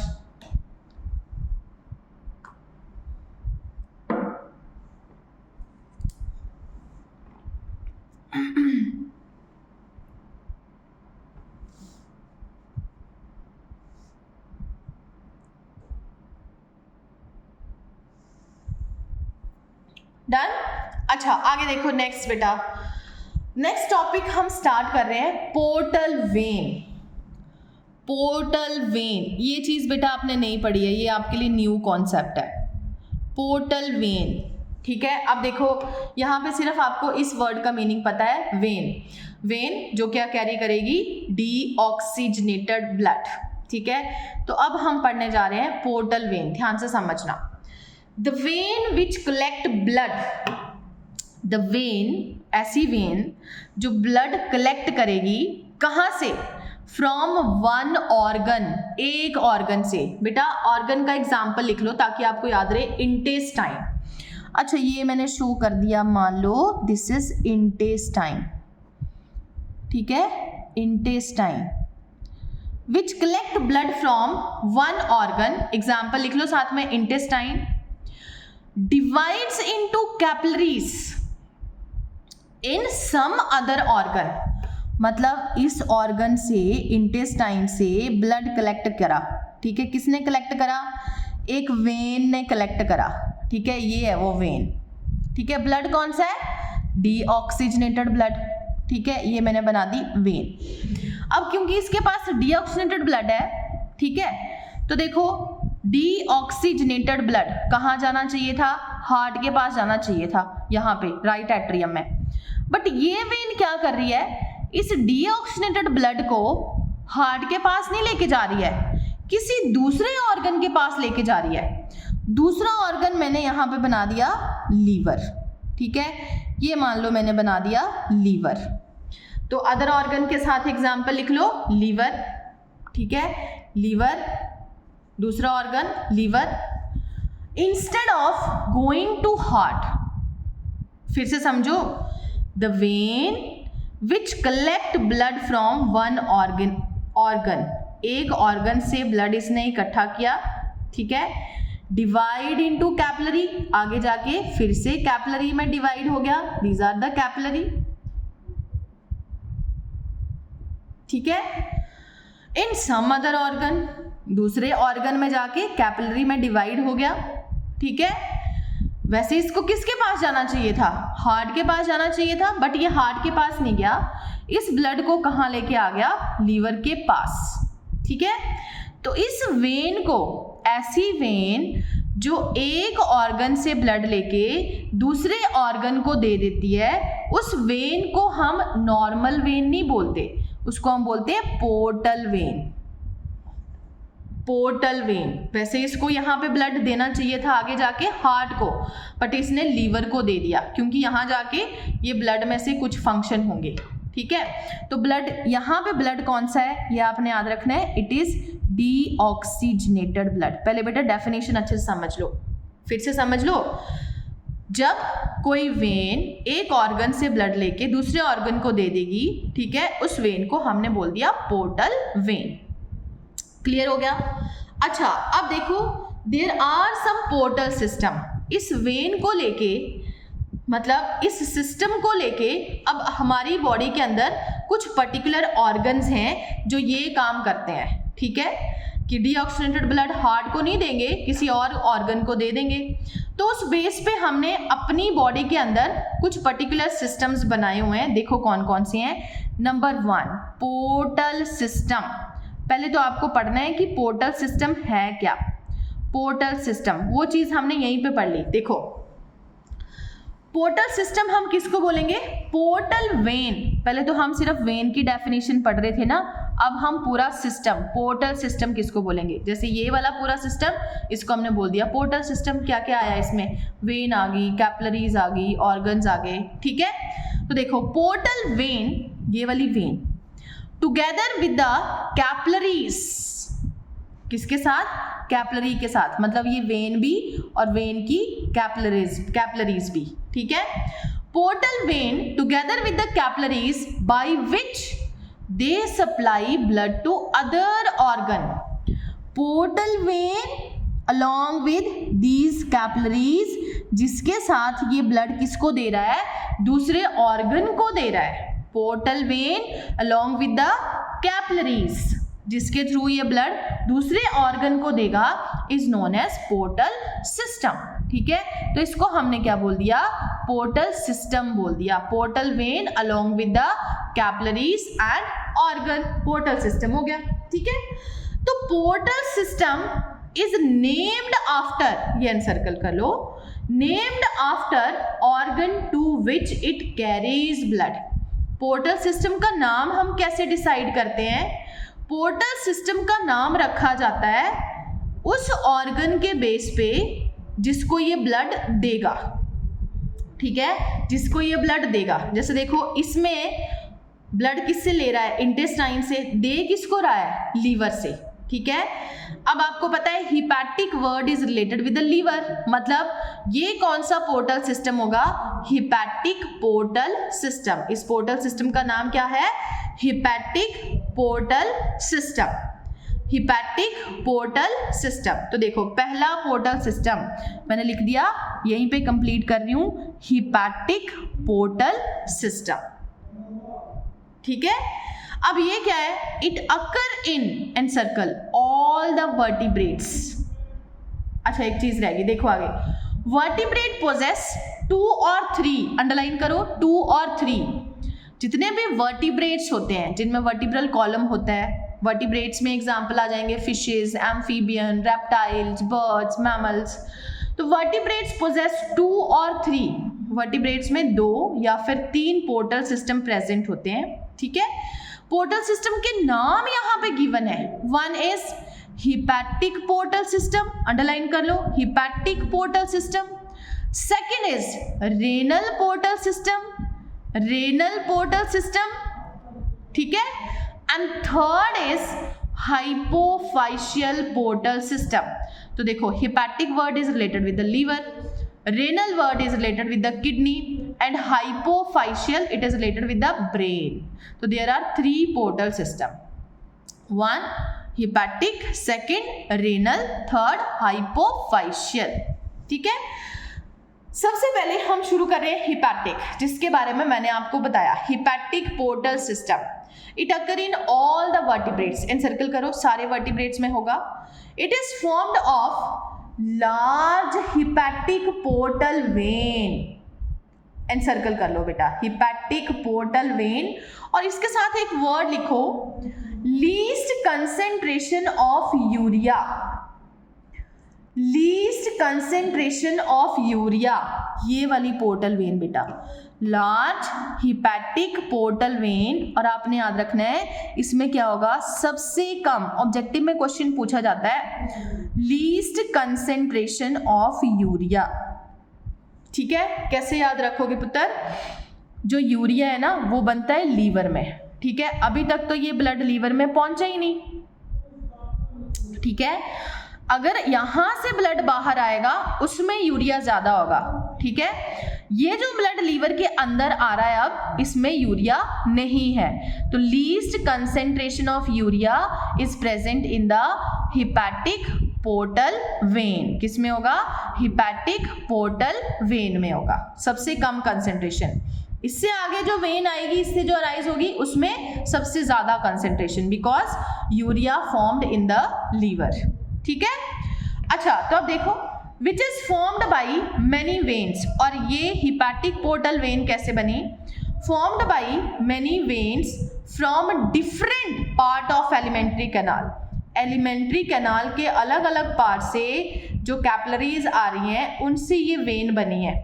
Speaker 1: डन। अच्छा, आगे देखो नेक्स्ट बेटा, नेक्स्ट टॉपिक हम स्टार्ट कर रहे हैं, पोर्टल वेन। पोर्टल वेन, ये चीज बेटा आपने नहीं पढ़ी है, ये आपके लिए न्यू कॉन्सेप्ट है, पोर्टल वेन। ठीक है, अब देखो यहाँ पे सिर्फ आपको इस वर्ड का मीनिंग पता है, वेन। वेन जो क्या कैरी करेगी, डीऑक्सीजनेटेड ब्लड। ठीक है, तो अब हम पढ़ने जा रहे हैं पोर्टल वेन। ध्यान से समझना, the vein which collect blood, the when, ऐसी वेन जो ब्लड कलेक्ट करेगी, कहाँ से, फ्रॉम वन ऑर्गन, एक ऑर्गन से। बेटा ऑर्गन का एग्जाम्पल लिख लो ताकि आपको याद रहे, इंटेस्टाइन। अच्छा, ये मैंने शो कर दिया, मान लो दिस इज इंटेस्टाइन। ठीक है, intestine which collect blood from one organ, example लिख लो साथ में, intestine divides into capillaries in some other organ। मतलब इस ऑर्गन से, इंटेस्टाइन से ब्लड कलेक्ट करा। ठीक है, किसने कलेक्ट करा, एक वेन ने कलेक्ट करा। ठीक है, ये है वो वेन। ठीक है, ब्लड कौन सा है, डीऑक्सीजनेटेड ब्लड। ठीक है, ये मैंने बना दी वेन। अब क्योंकि इसके पास डीऑक्सीजनेटेड ब्लड है, ठीक है, तो देखो डीऑक्सीजनेटेड ब्लड कहाँ जाना चाहिए था, हार्ट के पास जाना चाहिए था, यहाँ पे राइट एट्रियम में। बट ये वेन क्या कर रही है, इस डीऑक्सीजनेटेड ब्लड को हार्ट के पास नहीं लेके जा रही है, किसी दूसरे ऑर्गन के पास लेके जा रही है। दूसरा ऑर्गन मैंने यहाँ पे बना दिया लीवर। ठीक है, ये मान लो मैंने बना दिया लीवर। तो अदर ऑर्गन के साथ एग्जाम्पल लिख लो, लीवर। ठीक है, लीवर, दूसरा organ liver. Instead of going to heart, फिर से समझो, the vein which collect blood from one organ, एक ऑर्गन से ब्लड इसने इकट्ठा किया, ठीक है, डिवाइड इनटू कैपिलरी, आगे जाके फिर से कैपिलरी में डिवाइड हो गया, दीज आर द कैपिलरी, ठीक है। इन सम अदर ऑर्गन, दूसरे ऑर्गन में जाके कैपिलरी में डिवाइड हो गया, ठीक है। वैसे इसको किसके पास जाना चाहिए था, हार्ट के पास जाना चाहिए था, बट ये हार्ट के पास नहीं गया, इस ब्लड को कहाँ लेके आ गया, लीवर के पास, ठीक है। तो इस वेन को, ऐसी वेन जो एक ऑर्गन से ब्लड लेके दूसरे ऑर्गन को दे देती है, उस वेन को हम नॉर्मल वेन नहीं बोलते, उसको हम बोलते हैं पोर्टल वेन, पोर्टल वेन। वैसे इसको यहाँ पे ब्लड देना चाहिए था आगे जाके हार्ट को, बट इसने लीवर को दे दिया, क्योंकि यहाँ जाके ये ब्लड में से कुछ फंक्शन होंगे, ठीक है। तो ब्लड, यहाँ पे ब्लड कौन सा है, ये आपने याद रखना है, इट इज डीऑक्सीजनेटेड ब्लड। पहले बेटा डेफिनेशन अच्छे से समझ लो, फिर से समझ लो। जब कोई वेन एक ऑर्गन से ब्लड लेके दूसरे ऑर्गन को दे देगी, ठीक है, उस वेन को हमने बोल दिया पोर्टल वेन। क्लियर हो गया। अच्छा, अब देखो, there are some portal system, इस वेन को लेके, मतलब इस सिस्टम को लेके अब हमारी बॉडी के अंदर कुछ पर्टिकुलर ऑर्गन्स हैं जो ये काम करते हैं, ठीक है, कि डीऑक्सीजनेटेड ब्लड हार्ट को नहीं देंगे, किसी और ऑर्गन को दे देंगे। तो उस बेस पे हमने अपनी बॉडी के अंदर कुछ पर्टिकुलर सिस्टम्स बनाए हुए हैं, देखो कौन कौन से हैं। Number 1, portal system. पहले तो आपको पढ़ना है कि पोर्टल सिस्टम है क्या। पोर्टल सिस्टम वो चीज हमने यहीं पे पढ़ ली। देखो, पोर्टल सिस्टम हम किसको बोलेंगे, पोर्टल वेन। पहले तो हम सिर्फ वेन की डेफिनेशन पढ़ रहे थे ना, अब हम पूरा सिस्टम, पोर्टल सिस्टम किसको बोलेंगे। जैसे ये वाला पूरा सिस्टम, इसको हमने बोल दिया पोर्टल सिस्टम। क्या क्या आया इसमें, वेन आ गई, कैपिलरीज आ गई, ऑर्गन्स आ गए, ठीक है। तो देखो, पोर्टल वेन, ये वाली when together with the capillaries, किसके साथ, कैपिलरी के साथ, मतलब ये वेन भी और वेन की कैपिलरीज भी, ठीक है। Portal vein together with the capillaries by which they supply blood to other organ. Portal vein along with these capillaries, जिसके साथ ये ब्लड किसको दे रहा है, दूसरे ऑर्गन को दे रहा है। Portal vein along with the capillaries, जिसके थ्रू ये ब्लड दूसरे ऑर्गन को देगा, is known as portal system, ठीक है। तो इसको हमने क्या बोल दिया, पोर्टल सिस्टम बोल दिया। Portal vein along with the capillaries and organ, portal system हो गया, ठीक है। तो portal system is named after, ये एनसर्कल कर लो, named after organ to which it carries blood. Portal system का नाम हम कैसे डिसाइड करते हैं, पोर्टल सिस्टम का नाम रखा जाता है उस ऑर्गन के बेस पे जिसको ये ब्लड देगा, ठीक है, जिसको ये ब्लड देगा। जैसे देखो, इसमें ब्लड किससे ले रहा है, इंटेस्टाइन से, दे किसको रहा है, लीवर से, ठीक है। अब आपको पता है hepatic word is related with the liver, मतलब ये कौन सा पोर्टल सिस्टम होगा, हिपैटिक पोर्टल सिस्टम। इस पोर्टल सिस्टम का नाम क्या है, hepatic portal system, hepatic portal system. तो देखो, पहला पोर्टल सिस्टम मैंने लिख दिया, यहीं पे कंप्लीट कर रही हूं, हिपैटिक पोर्टल सिस्टम, ठीक है। अब ये क्या है, it occur in and circle all the vertebrates. अच्छा, एक चीज रहेगी, देखो आगे, वर्टिब्रेट पोजेस 2 और 3, अंडरलाइन करो, 2 और 3। जितने भी वर्टिब्रेट्स होते हैं, जिनमें वर्टिब्रल कॉलम होता है, वर्टिब्रेट्स में एग्जाम्पल आ जाएंगे fishes, amphibian, reptiles, birds, mammals. तो वर्टिब्रेट्स पोजेस 2 और 3, वर्टिब्रेट्स में 2 या फिर 3 पोर्टल सिस्टम प्रेजेंट होते हैं, ठीक है। पोर्टल सिस्टम के नाम यहाँ पे गिवन है, 1 is hepatic portal system, underline कर लो, hepatic portal system. Second is renal portal system, renal portal system, ठीक है। And third is hypophyseal portal system. तो देखो, hepatic word is related with the liver, renal word is related with the kidney, and hypophyseal, it is related with the brain. So there are 3 portal system. 1 hepatic, 2nd renal, 3rd hypophyseal. ठीक है, सबसे पहले हम शुरू कर रहे हैं hepatic, जिसके बारे में मैंने आपको बताया. Hepatic portal system, it occur in all the vertebrates. Encircle करो, सारे वर्टिब्रेट्स में होगा. It is formed of large hepatic portal when. Encircle कर लो बेटा, हिपैटिक पोर्टल वेन, और इसके साथ एक वर्ड लिखो, least concentration of urea. Least concentration of urea, ये वाली पोर्टल वेन बेटा, लार्ज हिपैटिक पोर्टल वेन. और आपने याद रखना है इसमें क्या होगा, सबसे कम. ऑब्जेक्टिव में क्वेश्चन पूछा जाता है लीस्ट कंसेंट्रेशन ऑफ यूरिया. ठीक है, कैसे याद रखोगे पुत्र, जो यूरिया है ना वो बनता है लीवर में. ठीक है, अभी तक तो ये ब्लड लीवर में पहुंचा ही नहीं. ठीक है, अगर यहां से ब्लड बाहर आएगा उसमें यूरिया ज्यादा होगा. ठीक है, ये जो ब्लड लीवर के अंदर आ रहा है अब इसमें यूरिया नहीं है. तो least concentration of urea is present in the hepatic portal when. किस में होगा, हिपैटिक पोर्टल वेन में होगा सबसे कम कंसेंट्रेशन. इससे आगे जो वेन आएगी, इससे जो अराइज होगी उसमें सबसे ज्यादा concentration, because urea formed in the liver. ठीक है, अच्छा तो अब देखो, which is formed by many veins. और ये हिपैटिक पोर्टल वेन कैसे बनी, formed by many veins from different part of alimentary canal. Alimentary canal के अलग अलग पार्ट से जो कैपिलरीज आ रही हैं उनसे ये वेन बनी है.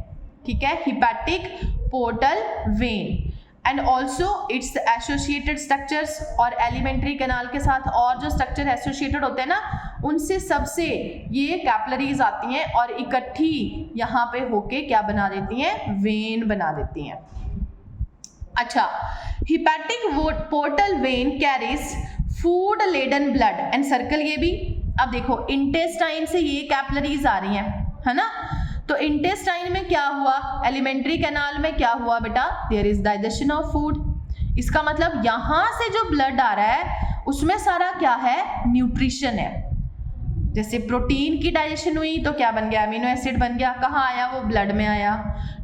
Speaker 1: ठीक है, hepatic portal vein. And also it's associated structures, और एलिमेंट्री कैनाल के साथ और जो स्ट्रक्चर एसोसिएटेड होते हैं ना उनसे सबसे ये कैपिलरीज आती हैं और इकट्ठी यहाँ पे होके क्या बना देती हैं, वेन बना देती हैं. अच्छा, hepatic portal vein carries food laden blood. And circle ये भी. अब देखो, इंटेस्टाइन से ये कैपिलरीज आ रही हैं, है ना. तो इंटेस्टाइन में क्या हुआ, एलिमेंट्री कैनाल में क्या हुआ बेटा, there is digestion of food. इसका मतलब यहां से जो ब्लड आ रहा है उसमें सारा क्या है, न्यूट्रिशन है. जैसे प्रोटीन की डाइजेशन हुई तो क्या बन गया, अमीनो एसिड बन गया. कहाँ आया, वो ब्लड में आया.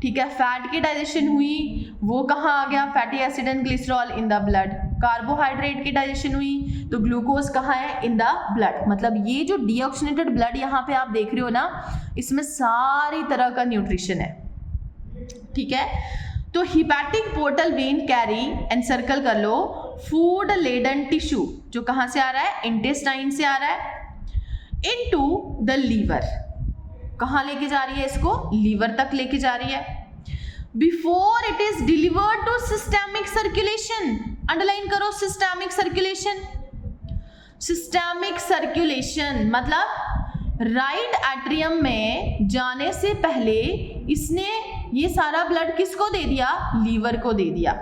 Speaker 1: ठीक है, फैट की डाइजेशन हुई, वो कहाँ आ गया, fatty acid and glycerol in the blood. Carbohydrate की डाइजेशन हुई तो ग्लूकोज कहाँ है, इन द ब्लड. मतलब ये जो डीऑक्सीनेटेड ब्लड यहाँ पे आप देख रहे हो ना, इसमें सारी तरह का न्यूट्रिशन है. ठीक है, तो hepatic portal when carry, and circle कर लो, फूड लेडन टिश्यू, जो कहाँ से आ रहा है, इंटेस्टाइन से आ रहा है, इनटू द लीवर. कहाँ लेके जा रही है इसको, लीवर तक लेके जा रही है. Before it is delivered to systemic circulation. Underline करो, सिस्टेमिक सर्कुलेशन. सिस्टेमिक सर्कुलेशन मतलब राइट एट्रियम में जाने से पहले इसने ये सारा ब्लड किसको दे दिया, लीवर को दे दिया.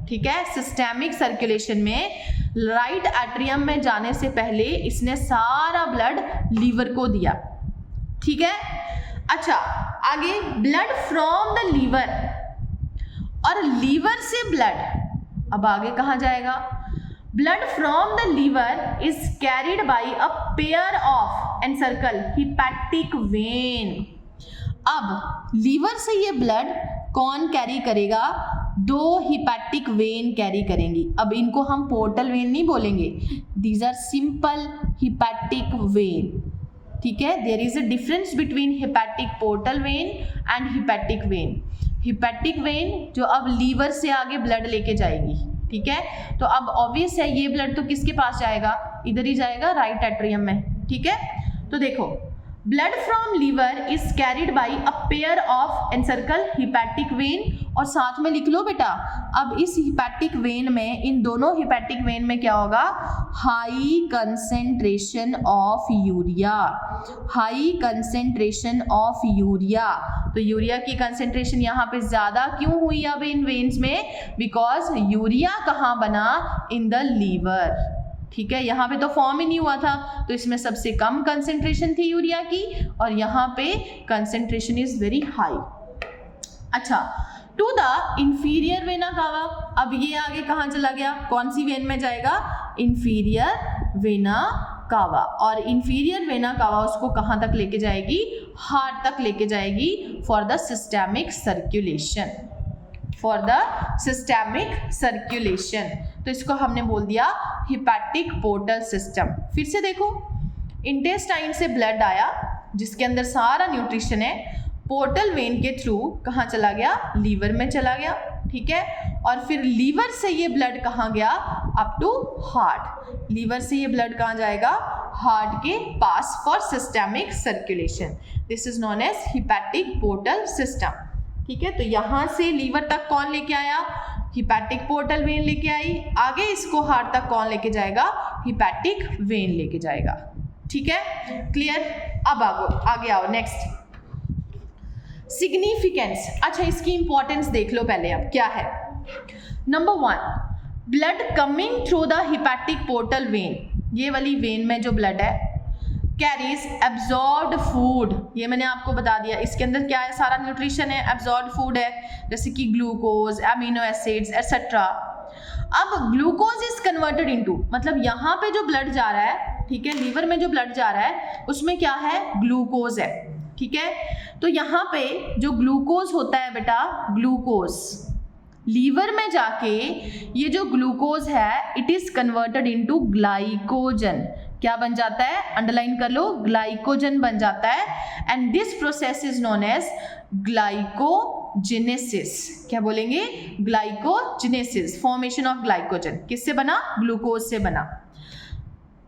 Speaker 1: ठीक है, सिस्टेमिक सर्कुलेशन में राइट एट्रियम में जाने से पहले इसने सारा ब्लड लीवर को दिया. ठीक है, अच्छा आगे, ब्लड फ्रॉम द लीवर, और लीवर से ब्लड अब आगे कहाँ जाएगा, blood from the liver is carried by a pair of, and circle, hepatic vein. अब लीवर से ये ब्लड कौन कैरी करेगा, 2 हिपैटिक वेन कैरी करेंगी. अब इनको हम पोर्टल वेन नहीं बोलेंगे, these are simple hepatic vein. ठीक है, there is a difference between hepatic portal vein and hepatic vein. Hepatic vein जो अब लीवर से आगे ब्लड लेके जाएगी. ठीक है, तो अब ऑब्वियस है ये ब्लड तो किसके पास जाएगा, इधर ही जाएगा, राइट एट्रियम में. ठीक है, तो देखो, blood from liver is carried by a pair of, and circle, hepatic vein. और साथ में लिख लो बेटा, अब इस हिपैटिक वेन में, इन दोनों हिपैटिक वेन में क्या होगा, high concentration of urea. High concentration of urea. तो यूरिया की कंसेंट्रेशन यहाँ पे ज्यादा क्यों हुई अब इन वेन्स में, बिकॉज यूरिया कहाँ बना, इन द लीवर. ठीक है, यहाँ पे तो फॉर्म ही नहीं हुआ था, तो इसमें सबसे कम कंसेंट्रेशन थी यूरिया की, और यहाँ पे कंसेंट्रेशन इज वेरी हाई. अच्छा, to the inferior vena cava. अब ये आगे कहाँ चला गया, कौन सी वेन में जाएगा, इंफीरियर वेना कावा। और इंफीरियर वेना कावा उसको कहाँ तक लेके जाएगी, हार्ट तक लेके जाएगी for the systemic circulation, for the systemic circulation. तो इसको हमने बोल दिया हिपैटिक पोर्टल सिस्टम। फिर से देखो, इंटेस्टाइन से ब्लड आया जिसके अंदर सारा न्यूट्रिशन है, पोर्टल वेन के थ्रू कहाँ चला गया, लीवर में चला गया, ठीक है। और फिर लीवर से ये ब्लड कहाँ गया, अप टू हार्ट। लीवर से ये ब्लड कहाँ जाएगा, हार्ट के पास for systemic circulation. This is known as hepatic portal system, ठीक है। तो यहाँ से लीवर तक कौन लेके आया, हिपैटिक पोर्टल वेन लेके आई, आगे इसको हार्ट तक कौन लेके जाएगा, हिपैटिक वेन लेके जाएगा, ठीक है, क्लियर। अब आगे आओ, नेक्स्ट सिग्निफिकेंस। अच्छा, इसकी इंपॉर्टेंस देख लो पहले, अब क्या है। Number 1, blood coming through the hepatic portal when, ये वाली वेन में जो ब्लड है, कैरीज एब्जॉर्ब्ड फूड। ये मैंने आपको बता दिया, इसके अंदर क्या है, सारा न्यूट्रिशन है, एब्जॉर्ब्ड फूड है, जैसे कि ग्लूकोज, अमीनो एसिड्स एटसेट्रा। अब ग्लूकोज इज कन्वर्टेड इनटू, मतलब यहाँ पे जो ब्लड जा रहा है, ठीक है, लीवर में जो ब्लड जा रहा है उसमें क्या है, ग्लूकोज है, ठीक है। तो यहाँ पे जो ग्लूकोज होता है बेटा, ग्लूकोज लीवर में जाके ये जो ग्लूकोज है, it is converted into glycogen. क्या बन जाता है, अंडरलाइन कर लो, ग्लाइकोजन बन जाता है। And this process is known as glycogenesis. क्या बोलेंगे, ग्लाइकोजेनेसिस, फॉर्मेशन ऑफ ग्लाइकोजन। किससे बना, ग्लूकोज से बना।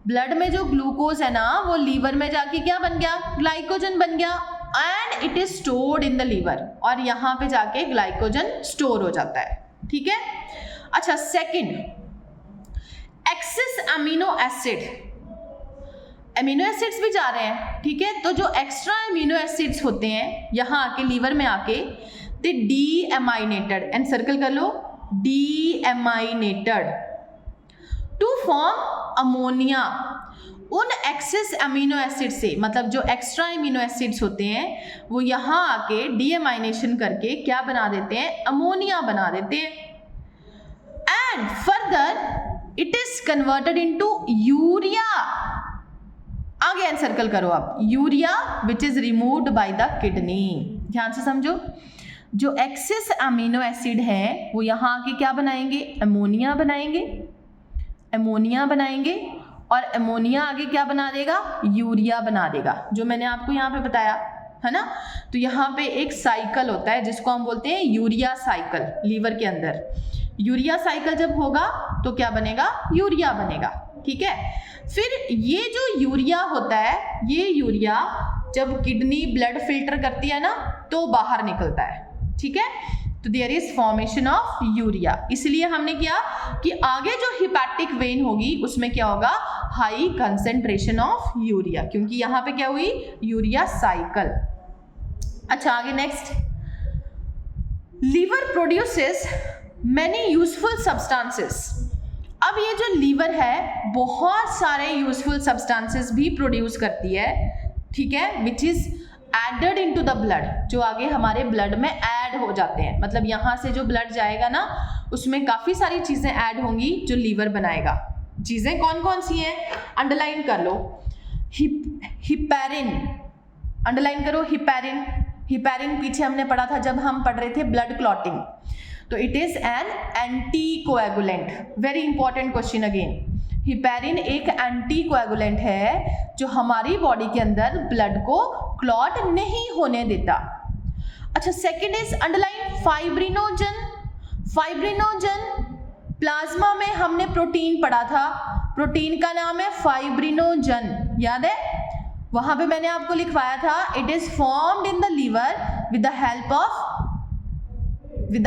Speaker 1: ब्लड में जो ग्लूकोज है ना, वो लीवर में जाके क्या बन गया, ग्लाइकोजन बन गया, and it is stored in the liver, और यहाँ पे जाके ग्लाइकोजन स्टोर हो जाता है, ठीक है। अच्छा, second, excess amino acid, amino acids भी जा रहे हैं, ठीक है। तो जो एक्स्ट्रा अमीनो एसिड्स होते हैं यहाँ आके लीवर में आके, दे डी एमाइनेटेड, एंड सर्कल कर लो, डी एमाइनेटेड टू फॉर्म अमोनिया। उन एक्सेस अमीनो एसिड से, मतलब जो एक्स्ट्रा अमीनो एसिड्स होते हैं वो यहाँ आके डीएमाइनेशन करके क्या बना देते हैं, अमोनिया बना देते हैं। And further it is converted into urea. आगे एनसर्कल करो आप, urea which is removed by the kidney. ध्यान से समझो, जो एक्सेस अमीनो एसिड है वो यहाँ आके क्या बनाएंगे, अमोनिया बनाएंगे, अमोनिया बनाएंगे, और अमोनिया आगे क्या बना देगा, यूरिया बना देगा, जो मैंने आपको यहाँ पे बताया है ना। तो यहाँ पे एक साइकिल होता है जिसको हम बोलते हैं यूरिया साइकिल। लीवर के अंदर यूरिया साइकिल जब होगा तो क्या बनेगा, यूरिया बनेगा, ठीक है। फिर ये जो यूरिया होता है, ये यूरिया जब किडनी ब्लड फिल्टर करती है ना तो बाहर निकलता है, ठीक है। तो there is formation of urea. इसलिए हमने किया कि आगे जो हिपैटिक वेन होगी उसमें क्या होगा, हाई कंसेंट्रेशन ऑफ यूरिया, क्योंकि यहाँ पे क्या हुई, यूरिया साइकिल। अच्छा, आगे next, liver produces many useful substances. अब ये जो लीवर है बहुत सारे यूजफुल सब्सटेंसेस भी प्रोड्यूस करती है, ठीक है, which is added into the blood, जो आगे हमारे ब्लड में ऐड हो जाते हैं। मतलब यहाँ से जो ब्लड जाएगा ना उसमें काफ़ी सारी चीज़ें ऐड होंगी जो लीवर बनाएगा। चीज़ें कौन कौन सी हैं, अंडरलाइन कर लो, हिपैरिन, अंडरलाइन करो, हिपैरिन। हिपैरिन पीछे हमने पढ़ा था जब हम पढ़ रहे थे ब्लड क्लॉटिंग, तो it is an anti coagulant. Very important question again, heparin एक एंटी कोएगुलेंट है जो हमारी बॉडी के अंदर ब्लड को क्लॉट नहीं होने देता। अच्छा, second is underline fibrinogen. Fibrinogen, plasma में हमने प्रोटीन पढ़ा था, प्रोटीन का नाम है फाइब्रिनोजन, याद है, वहां पे मैंने आपको लिखवाया था, it is formed in the liver with the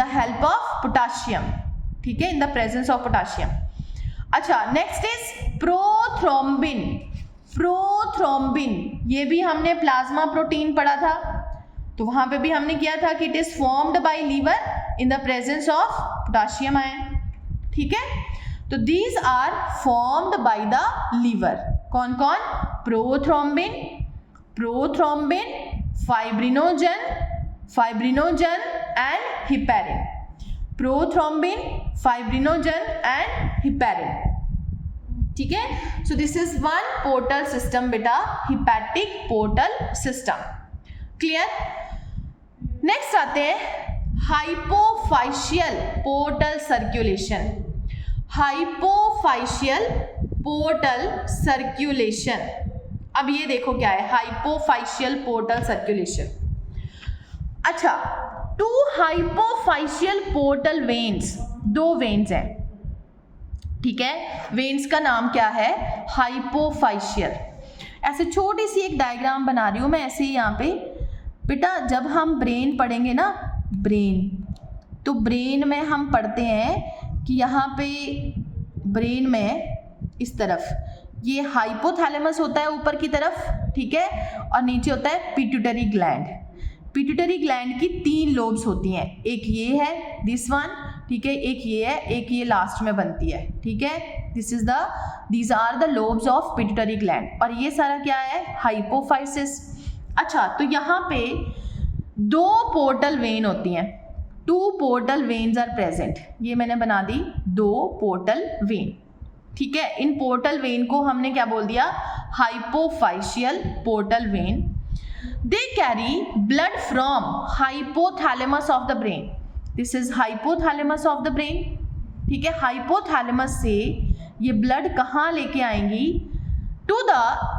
Speaker 1: help of potassium, ठीक है, in the presence of potassium. अच्छा, नेक्स्ट इज प्रोथ्रोम्बिन। प्रोथ्रोम्बिन, ये भी हमने प्लाज्मा प्रोटीन पढ़ा था, तो वहां पे भी हमने किया था कि it is formed by liver in the presence of potassium ion, ठीक है। तो these are formed by the liver. कौन कौन, prothrombin, prothrombin, fibrinogen, fibrinogen, and heparin, prothrombin, fibrinogen and heparin, ठीक है। So this is one portal system बेटा, hepatic portal system, clear. Next आते हैं hypophyseal portal circulation, hypophyseal portal circulation. अब ये देखो क्या है हाइपोफाइशियल पोर्टल सर्कुलेशन। अच्छा, टू हाइपोफाइशियल पोर्टल वेन्स, दो वेन्स हैं, ठीक है। वेन्स का नाम क्या है, हाइपोफाइशियल। ऐसे छोटी सी एक डायग्राम बना रही हूँ मैं ऐसे ही यहाँ पे बेटा। जब हम ब्रेन पढ़ेंगे ना, ब्रेन, तो ब्रेन में हम पढ़ते हैं कि यहाँ पे ब्रेन में इस तरफ ये हाइपोथैलेमस होता है ऊपर की तरफ, ठीक है, और नीचे होता है पिट्यूटरी ग्लैंड। पिट्यूटरी ग्लैंड की 3 लोब्स होती हैं, एक ये है दिस वन, ठीक है, एक ये है, एक ये लास्ट में बनती है, ठीक है। These are the lobes of pituitary gland, और ये सारा क्या है, हाइपोफाइसिस। अच्छा, तो यहाँ पे 2 पोर्टल वेन होती हैं, 2 पोर्टल वेन्स आर प्रेजेंट, ये मैंने बना दी 2 पोर्टल वेन, ठीक है। इन पोर्टल वेन को हमने क्या बोल दिया, hypophysial portal vein. They carry blood from hypothalamus of the brain, this is hypothalamus of the brain, ठीक है। हाइपोथैलेमस से ये ब्लड कहाँ लेके आएंगी, टू द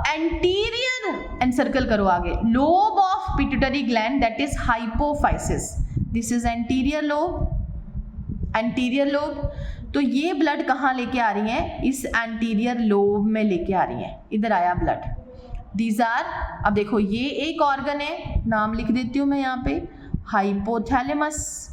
Speaker 1: एंटीरियर, एनसर्कल करो आगे, lobe of pituitary gland, that is hypophysis, this is anterior lobe, anterior lobe. तो ये ब्लड कहाँ लेके आ रही है, इस एंटीरियर लोब में लेके आ रही है, इधर आया ब्लड। दीज आर, अब देखो ये एक ऑर्गन है, नाम लिख देती हूँ मैं यहाँ पे, हाइपोथैलेमस,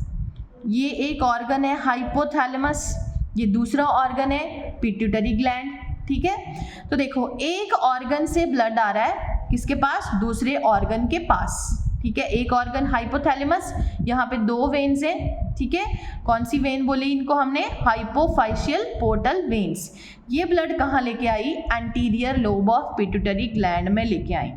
Speaker 1: ये एक ऑर्गन है हाइपोथैलेमस, ये दूसरा ऑर्गन है पिट्यूटरी ग्लैंड, ठीक है। तो देखो एक ऑर्गन से ब्लड आ रहा है किसके पास, दूसरे ऑर्गन के पास, ठीक है। एक ऑर्गन हाइपोथैलेमस, यहाँ पे 2 वेन्स हैं, ठीक है। कौन सी वेन बोली इनको हमने, हाइपोफाइशियल पोर्टल वेन्स। ये ब्लड कहाँ लेके आई, anterior lobe of pituitary gland में लेके आई,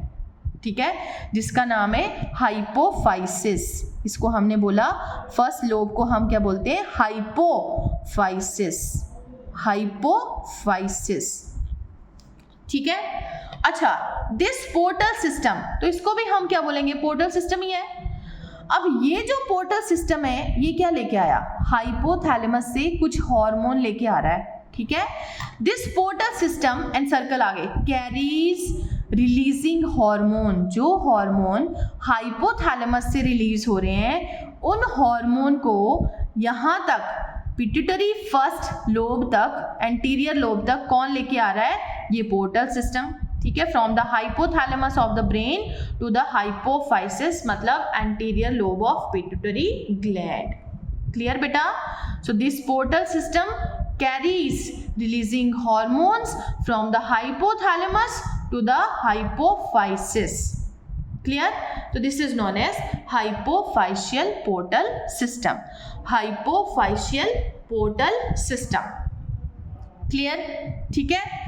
Speaker 1: ठीक है, जिसका नाम है हाइपोफाइसिस। इसको हमने बोला फर्स्ट लोब को हम क्या बोलते हैं, हाइपोफाइसिस, हाइपोफाइसिस, ठीक है। अच्छा, दिस पोर्टल सिस्टम, तो इसको भी हम क्या बोलेंगे, पोर्टल सिस्टम ही है। अब ये जो पोर्टल सिस्टम है ये क्या लेके आया, हाइपोथैलेमस से कुछ हार्मोन लेके आ रहा है, ठीक है। This portal system, and circle आगे, कैरीज रिलीजिंग हार्मोन, जो हार्मोन हाइपोथैलेमस से रिलीज हो रहे हैं उन हार्मोन को यहाँ तक पिट्यूटरी फर्स्ट लोब तक, एंटीरियर लोब तक कौन लेके आ रहा है, ये पोर्टल सिस्टम, ठीक है। From the hypothalamus of the brain to the hypophysis, मतलब anterior lobe of pituitary gland, clear बेटा। So this portal system carries releasing hormones from the hypothalamus to the hypophysis, clear. तो this is known as hypophyseal portal system, hypophyseal portal system, clear, ठीक है।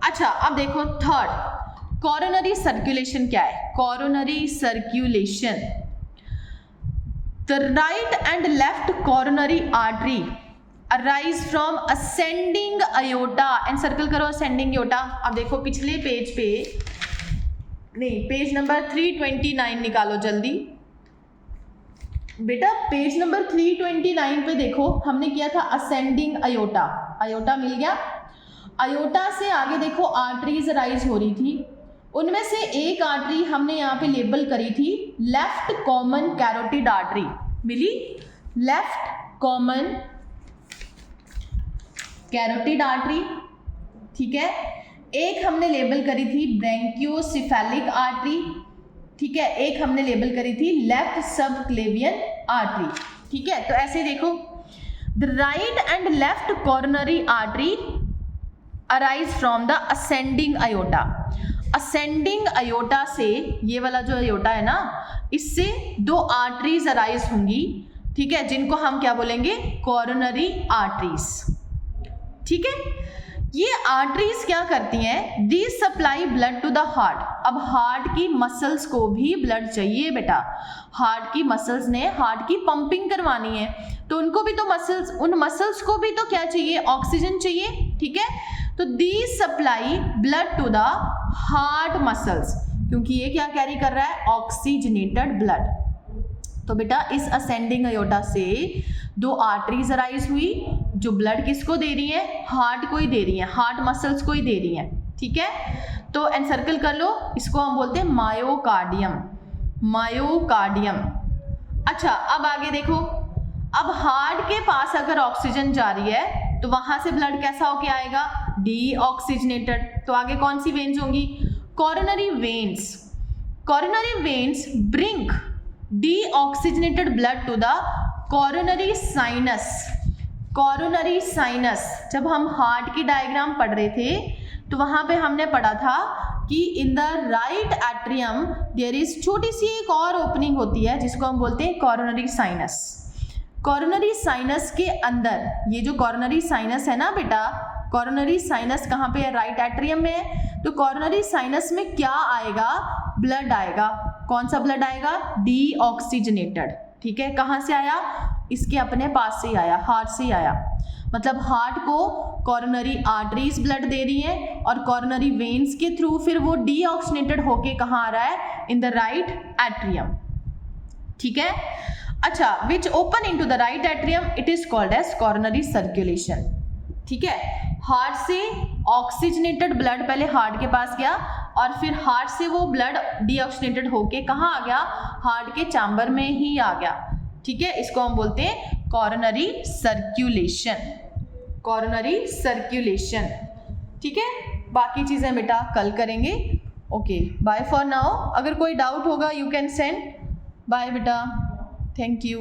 Speaker 1: अच्छा, अब देखो third, coronary circulation क्या है, coronary circulation, the right and left coronary artery arise from ascending aorta, and circle करो ascending aorta. अब देखो पिछले पेज पे, नहीं, पेज नंबर 329 निकालो जल्दी बेटा, पेज नंबर 329 पे देखो, हमने किया था असेंडिंग अयोटा, अयोटा मिल गया। अयोटा से आगे देखो आर्टरीज राइज हो रही थी, उनमें से एक आर्टरी हमने यहाँ पे लेबल करी थी लेफ्ट कॉमन कैरोटिड आर्टरी, मिली, लेफ्ट कॉमन कैरोटिड आर्टरी, ठीक है। एक हमने लेबल करी थी ब्रैंकियोसेफेलिक आर्टरी, ठीक है। एक हमने लेबल करी थी लेफ्ट सबक्लेवियन आर्टरी, ठीक है। तो ऐसे देखो, the right and left coronary artery arise from the ascending aorta, ascending aorta से, ये वाला जो अयोटा है ना, इससे 2 आर्टरीज अराइज होंगी, ठीक है, जिनको हम क्या बोलेंगे, कोरोनरी आर्टरीज, ठीक है। ये आर्टरीज क्या करती हैं, these supply blood to the heart. अब हार्ट की मसल्स को भी ब्लड चाहिए बेटा, हार्ट की मसल्स ने हार्ट की पंपिंग करवानी है, तो उनको भी तो मसल्स, उन मसल्स को भी तो क्या चाहिए, ऑक्सीजन चाहिए, ठीक है। तो these supply blood to the heart muscles, क्योंकि ये क्या कैरी कर रहा है, ऑक्सीजनेटेड ब्लड। तो बेटा इस असेंडिंग अयोटा से दो आर्टरीज अराइज हुई जो ब्लड किसको दे रही है, हार्ट को ही दे रही है, हार्ट मसल्स को ही दे रही है, ठीक है। तो एनसर्कल कर लो, इसको हम बोलते हैं मायोकार्डियम, मायोकार्डियम। अच्छा अब आगे देखो, अब हार्ट के पास अगर ऑक्सीजन जा रही है तो वहां से ब्लड कैसा होके आएगा, डीऑक्सीजनेटेड। तो आगे कौन सी वेन्स होंगी, coronary veins. Coronary veins bring deoxygenated blood to the coronary sinus. Coronary sinus, जब हम हार्ट की डायग्राम पढ़ रहे थे तो वहां पे हमने पढ़ा था कि in the right atrium there is छोटी सी एक और ओपनिंग होती है जिसको हम बोलते हैं कोरोनरी साइनस। कोरोनरी साइनस के अंदर, ये जो कोरोनरी साइनस है ना बेटा, कोरोनरी साइनस कहाँ पे है, राइट एट्रियम में है। तो कोरोनरी साइनस में क्या आएगा, ब्लड आएगा। कौन सा ब्लड आएगा, डीऑक्सीजनेटेड, ठीक है। कहाँ से आया, इसके अपने पास से ही आया, हार्ट से ही आया। मतलब हार्ट को कोरोनरी आर्टरीज ब्लड दे रही है और कोरोनरी वेन्स के थ्रू फिर वो डीऑक्सीजनेटेड होके कहाँ आ रहा है, इन द राइट एट्रियम, ठीक है। अच्छा, which open into the right atrium, it is called as coronary circulation, ठीक है। हार्ट से ऑक्सीजनेटेड ब्लड पहले हार्ट के पास गया और फिर हार्ट से वो ब्लड डीऑक्सीजनेटेड होके कहाँ आ गया, हार्ट के चैम्बर में ही आ गया, ठीक है। इसको हम बोलते हैं कोरोनरी सर्कुलेशन, कोरोनरी सर्कुलेशन, ठीक है। बाकी चीजें बेटा कल करेंगे। Okay, bye for now. अगर कोई डाउट होगा यू कैन सेंड। बाय बेटा, थैंक यू।